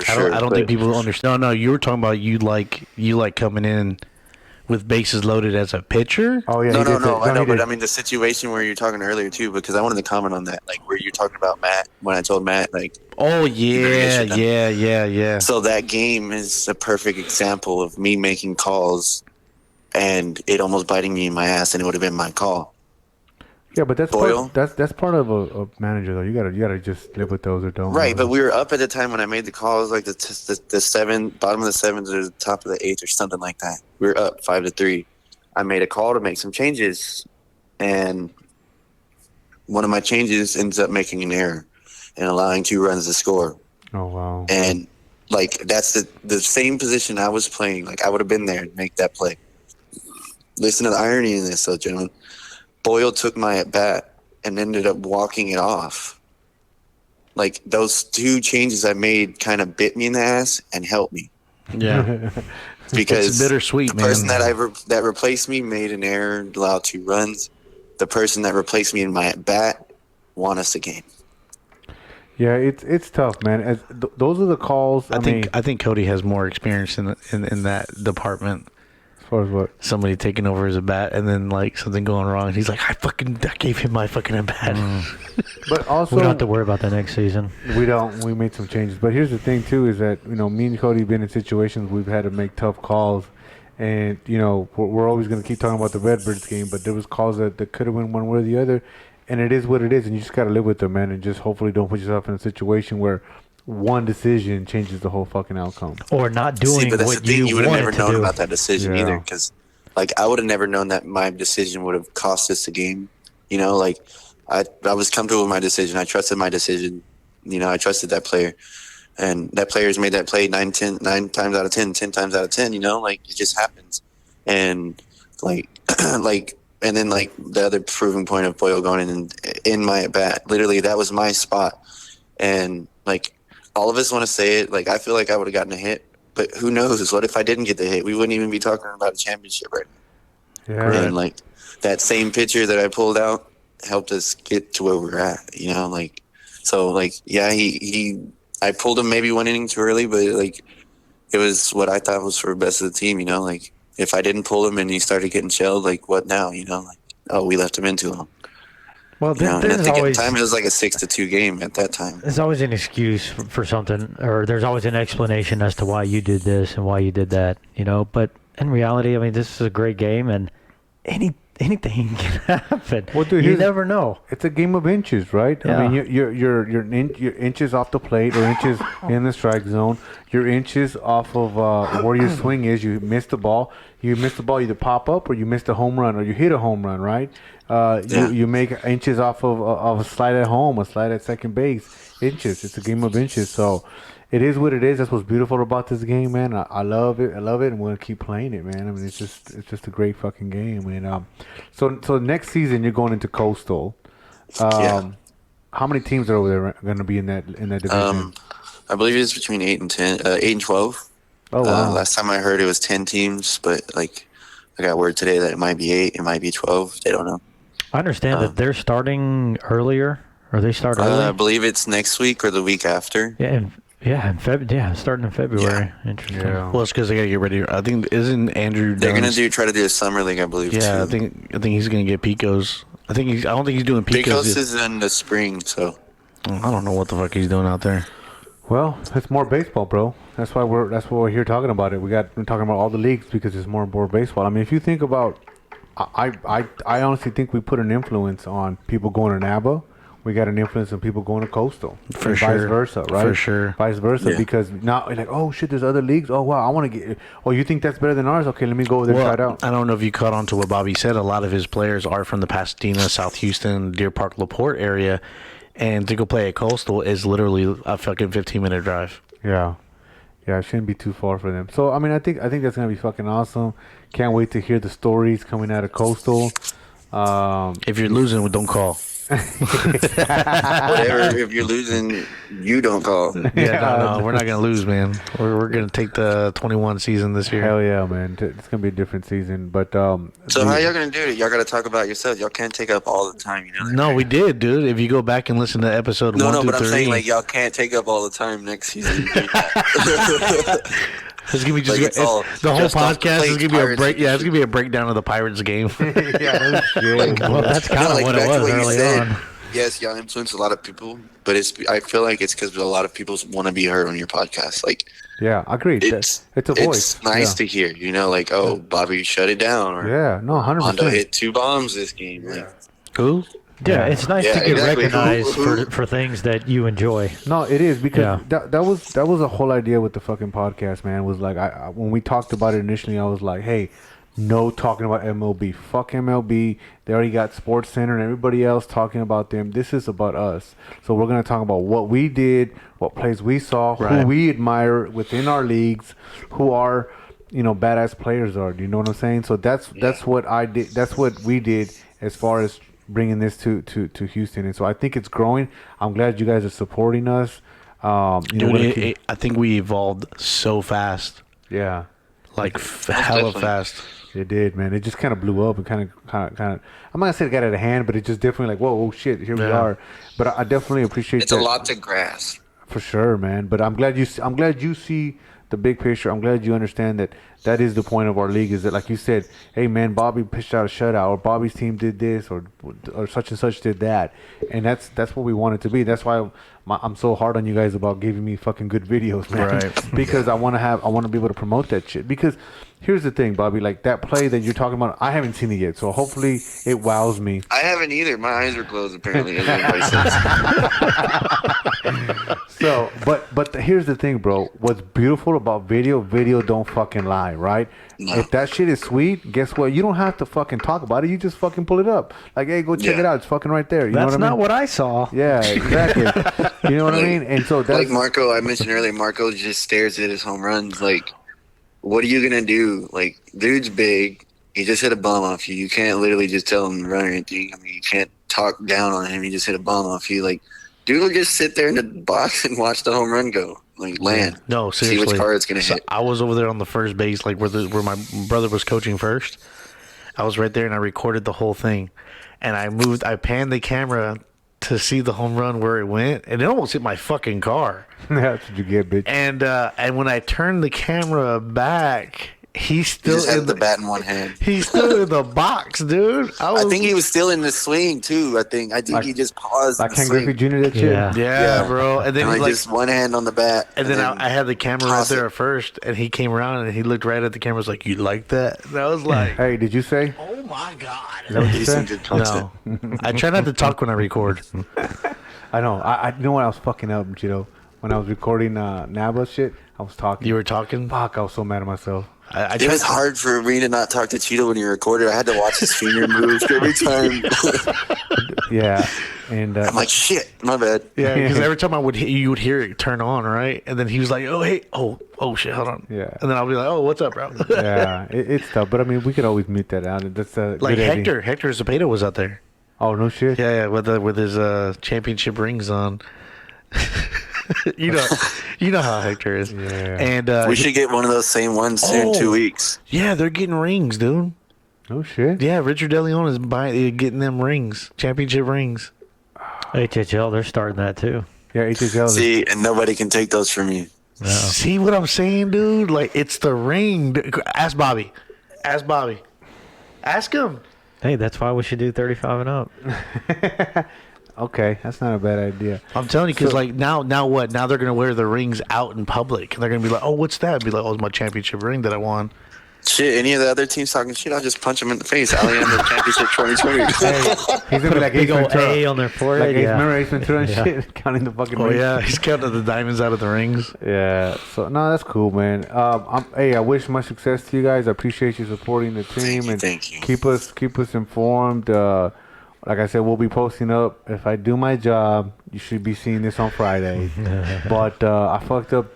I sure. don't think people understand. No, you were talking about you like coming in with bases loaded as a pitcher. Oh yeah. No, he did say- I know, he but did. I mean the situation where you're talking earlier too, because I wanted to comment on that, like where you're talking about Matt, when I told Matt, like, Oh yeah. so that game is a perfect example of me making calls and it almost biting me in my ass, and it would have been my call. Yeah, but that's Boyle? that's part of a manager though. You gotta just live with those or don't. Right, but we were up at the time when I made the call. It was like the 7, bottom of the 7th or the top of the 8th or something like that. We were up 5-3. I made a call to make some changes, and one of my changes ends up making an error and allowing 2 runs to score. Oh wow. And like that's the same position I was playing. Like I would have been there and make that play. Listen to the irony in this, though, gentlemen. Boyle took my at bat and ended up walking it off. Like those 2 changes I made kind of bit me in the ass and helped me, Yeah. because It's bittersweet, the person man. that replaced me made an error, allowed 2 runs. The person that replaced me in my at bat won us the game. Yeah, it's tough, man. Those are the calls. I mean, I think Cody has more experience in that department. as far as what. Somebody taking over his at bat and then like something going wrong. He's like, I gave him my fucking at bat. But also, We don't have to worry about that next season. we don't. We made some changes. But here's the thing too: is that me and Cody been in situations we've had to make tough calls, And, you know, we're always going to keep talking about the Redbirds game, but there was calls that could have went one way or the other. And it is what it is, and you just got to live with them, man, and just hopefully don't put yourself in a situation where one decision changes the whole fucking outcome. Or not doing but that's what the thing. You would have never known do. about that decision Yeah. either, because, like, I would have never known that my decision would have cost us the game. You know, like, I was comfortable with my decision. I trusted my decision. You know, I trusted that player. And that player's made that play 9 times out of 10, 10 times out of 10, you know? Like, it just happens. And, like, and then, like, the other proving point of Boyle going in my at-bat, literally, that was my spot. And, like, all of us want to say it. Like, I feel like I would have gotten a hit. But who knows? What if I didn't get the hit? We wouldn't even be talking about a championship right now. Yeah. And, like, that same pitcher that I pulled out helped us get to where we're at, you know? Like, so, like, yeah, I pulled him maybe 1 inning too early, but, like, it was what I thought was for the best of the team, you know? Like, if I didn't pull him and he started getting shelled, like, what now, you know? Like, oh, we left him in too long. Well, You know? And I there's think at the always time it was like a 6-2 game at that time. there's always an excuse for something, or there's always an explanation as to why you did this and why you did that, you know? But in reality, I mean, this is a great game, and anything can happen. Well, dude, you here's- never know. It's a game of inches, right? Yeah. I mean, you're inches off the plate or inches in the strike zone. You're inches off of where your swing is. You miss the ball. You miss the ball, either pop up or you missed a home run or you hit a home run, right? You make inches off of a slide at home, a slide at second base. Inches. It's a game of inches. So it is what it is. That's what's beautiful about this game, man. I love it. I love it, and we're gonna keep playing it, man. I mean, it's just a great fucking game. And so next season you're going into Coastal. Yeah. How many teams are over there going to be in that division? I believe it's between 8 and 12. Oh wow. Last time I heard it was 10 teams, but, like, I got word today that it might be 8, it might be 12. They don't know. I understand that they're starting earlier, or they start early. I believe it's next week or the week after. Starting in February. Interesting. Yeah. Well, it's because they got to get ready. I think isn't Andrew? They're gonna Dunn's- try to do a summer league, I believe. Yeah, too. I think he's gonna get Picos. I don't think he's doing Picos. Picos is in the spring, so I don't know what the fuck he's doing out there. Well, it's more baseball, bro. That's why we're here talking about it. We're talking about all the leagues because it's more and more baseball. I mean, if you think about, I honestly think we put an influence on people going to NABA. We got an influence on people going to Coastal. For and sure. Vice versa, right? For sure. Vice versa, Yeah. because now like, oh shit, there's other leagues. Oh wow, I want to get. Oh, you think that's better than ours? Okay, let me go over there and try it out. I don't know if you caught on to what Bobby said. A lot of his players are from the Pasadena, South Houston, Deer Park, LaPorte area, and to go play at Coastal is literally a fucking 15-minute drive. Yeah, it shouldn't be too far for them. So I mean, I think that's gonna be fucking awesome. Can't wait to hear the stories coming out of Coastal. If you're losing, don't call. whatever. If you're losing, you don't call. Yeah, no, we're not gonna lose, man. We're gonna take the 21 season this year. Hell yeah, man! It's gonna be a different season, but So how y'all gonna do it? Y'all gotta talk about yourself. Y'all can't take up all the time, you know. No, we did, dude. If you go back and listen to episode 1 No, through but I'm 3, saying, like, y'all can't take up all the time next season. it's gonna be just like, it's all the whole just off the podcast is plate, gonna be a Pirates break. and Yeah, it's shit. gonna be a breakdown of the Pirates game. yeah, no shit. Well, that's kind of like, what it back to was what you early said. on. Yes, y'all influence a lot of people, but I feel like it's because a lot of people want to be heard on your podcast. Like, Yeah, agreed. it's It's a voice. It's nice yeah. to hear, you know, like, oh, Bobby shut it down, or Yeah, no, 100%. Hondo hit 2 bombs this game. Like, Who? Yeah, it's nice Yeah, to get exactly. recognized Who- for things that you enjoy. No, it is because Yeah. that was a whole idea with the fucking podcast, man. Was like I when we talked about it initially, I was like, hey, no talking about MLB. Fuck MLB. They already got Sports Center and everybody else talking about them. This is about us. So we're gonna talk about what we did, what plays we saw, Right. who we admire within our leagues, who our badass players are. Do you know what I'm saying? So that's what I did. That's what we did as far as bringing this to Houston. And so I think it's growing. I'm glad you guys are supporting us. Dude, I think we evolved so fast, yeah, like hella definitely. fast. it did, man. It just kind of blew up and kind of. I'm not gonna say it got out of hand, but it just definitely like, whoa, oh shit, here we Yeah. are. But I definitely appreciate it's a that lot to grasp. for sure, man. But I'm glad you see the big picture. I'm glad you understand that is the point of our league. Is that, like you said, hey man, Bobby pitched out a shutout, or Bobby's team did this, or such and such did that, and that's what we want it to be. That's why I'm so hard on you guys about giving me fucking good videos, man. Right. Because I want to be able to promote that shit. Because here's the thing, Bobby, like that play that you're talking about, I haven't seen it yet. So hopefully it wows me. I haven't either. My eyes are closed, apparently, as everybody says. So, but here's the thing, bro. What's beautiful about video don't fucking lie, right? No. If that shit is sweet, guess what? You don't have to fucking talk about it. You just fucking pull it up. Like, hey, go check Yeah. it out. It's fucking right there. You know That's what I mean? not what I saw. Yeah, exactly. You know what I mean? And so that's Like Marco, I mentioned earlier, Marco just stares at his home runs. Like, what are you going to do? Like, dude's big. He just hit a bomb off you. You can't literally just tell him to run or anything. I mean, you can't talk down on him. He just hit a bomb off you. Like, dude will just sit there in the box and watch the home run go. Like, land. No, See seriously. which card it's going to So hit. I was over there on the first base, like where my brother was coaching first. I was right there and I recorded the whole thing. And I panned the camera to see the home run where it went, and it almost hit my fucking car. that's what you get, bitch. And when I turned the camera back, he's He still just in had the bat in one hand. he's still in the box, dude. I think he was still in the swing, too. I think Like- he just paused Like in the Ken swing. Griffey Jr. that shit. Yeah. yeah, bro. And then And he like, just one hand on the bat. and then I had the camera right toss there it. at first, and he came around and he looked right at the camera. Was like, "You like that?" And I was like, Hey, did you say? "Oh my god!" Is that what you He said? seemed to toss No, it. I try not to talk when I record. I know. I you know what I was fucking up, Chito. When I was recording NABA shit, I was talking. You were talking. Fuck, I was so mad at myself. I It was hard for me to not talk to Chito when he recorded. I had to watch his finger move every time. Yeah, and I'm like, shit, my bad. Yeah, because every time you would hear it turn on, right? And then he was like, "Oh hey, oh shit, hold on." Yeah. And then I'll be like, "Oh, what's up, bro?" yeah, it's tough. But I mean, we could always mute that out. That's Like good editing. Hector Zapata was out there. Oh no shit. Yeah, with his championship rings on. you know how Hector is. Yeah. And We should get one of those same ones soon, Oh. 2 weeks. yeah, they're getting rings, dude. No shit. Yeah, Richard DeLeon is getting them rings, championship rings. HHL, they're starting that too. Yeah, HHL. See, and nobody can take those from me. See what I'm saying, dude? Like, it's the ring. Ask Bobby. Ask him. Hey, that's why we should do 35 and up. Okay, that's not a bad idea. I'm telling you, because like now what? Now they're gonna wear the rings out in public, and they're gonna be like, "Oh, what's that?" Be like, "Oh, it's my championship ring that I won." Shit, any of the other teams talking shit, I'll just punch them in the face. Alianza Championship 2020. He's gonna be like Big Ace old Ventura. A on their Like forehead. Ace, Yeah. remember Ace Ventura and Yeah. shit, counting the fucking Oh rings. yeah, he's counting the diamonds out of the rings. Yeah. So no, that's cool, man. Hey, I wish much success to you guys. I appreciate you supporting the team and thank you. keep us informed. Like I said, we'll be posting up. If I do my job, you should be seeing this on Friday. But I fucked up.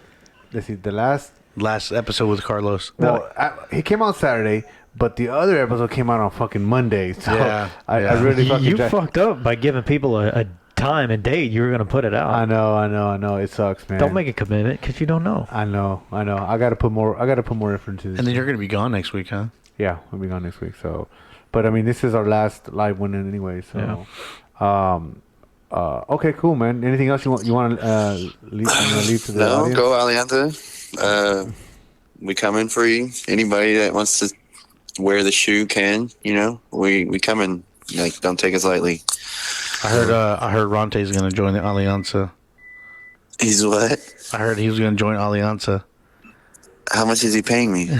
Let's see, the last. Last episode with Carlos. Well, he came out Saturday, but the other episode came out on fucking Monday. So Yeah, I yeah. really fucking. You fucked up by giving people a time and date you were going to put it out. I know. It sucks, man. Don't make a commitment because you don't know. I know. I gotta put more effort into this. And then you're gonna be gone next week, huh? Yeah, we'll be gone next week. So, but I mean, this is our last live one anyway. So, okay, cool, man. Anything else you want to leave to the No, audience? go Alianza. We coming for you. Anybody that wants to wear the shoe can. You know, we coming. Like, don't take us lightly. I heard Ronte's gonna join the Alianza. He's what? I heard he was gonna join Alianza. How much is he paying me? I'm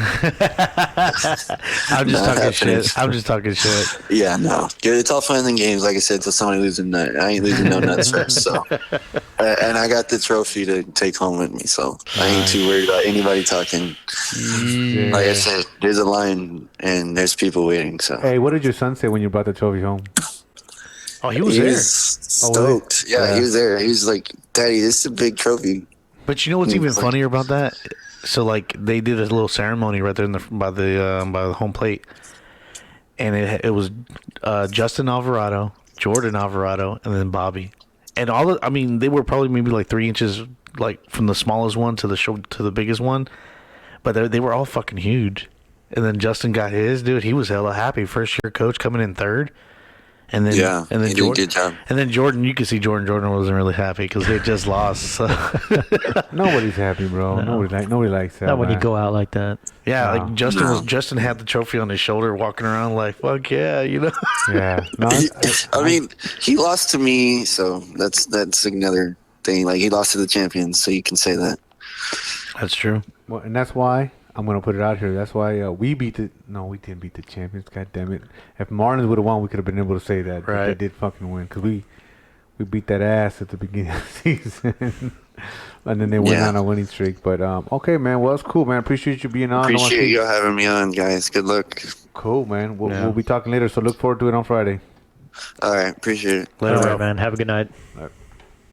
just Not talking happening. shit. I'm just talking shit. Yeah, no. It's all fun and games, like I said, till somebody loses a nut. I ain't losing no nuts first. So, and I got the trophy to take home with me, so I ain't too worried about anybody talking. Like I said, there's a line and there's people waiting. So Hey, what did your son say when you brought the trophy home? Oh, he was he there. was stoked. Yeah, he was there. He was like, "Daddy, this is a big trophy." But you know what's even funnier about that? So like they did a little ceremony right there by the home plate, and it was Justin Alvarado, Jordan Alvarado, and then Bobby, and they were probably maybe like 3 inches like from the smallest one to the biggest one, but they were all fucking huge. And then Justin got his, dude. He was hella happy. First year coach coming in third. And then, Yeah, and then he did a Jordan, good job. And then Jordan, you could see Jordan wasn't really happy because they had just lost. So. Nobody's happy, bro. Nobody likes that. Not when you man. go out like that. Yeah, No. like Justin had the trophy on his shoulder, walking around like, "Fuck yeah," you know. Yeah. No, I mean, he lost to me, so that's another thing. Like, he lost to the champions, so you can say that. That's true. Well, and that's why I'm gonna put it out here. That's why we beat the. No, we didn't beat the champions. God damn it! If Marlins would have won, we could have been able to say that. But Right. they did fucking win because we beat that ass at the beginning of the season, and then they went Yeah. on a winning streak. But okay, man. Well, it's cool, man. Appreciate you being on. Appreciate you having me on, guys. Good luck. Cool, man. We'll, Yeah. we'll be talking later. So look forward to it on Friday. All right. Appreciate it. Later, All bro. right, man. Have a good night. All right.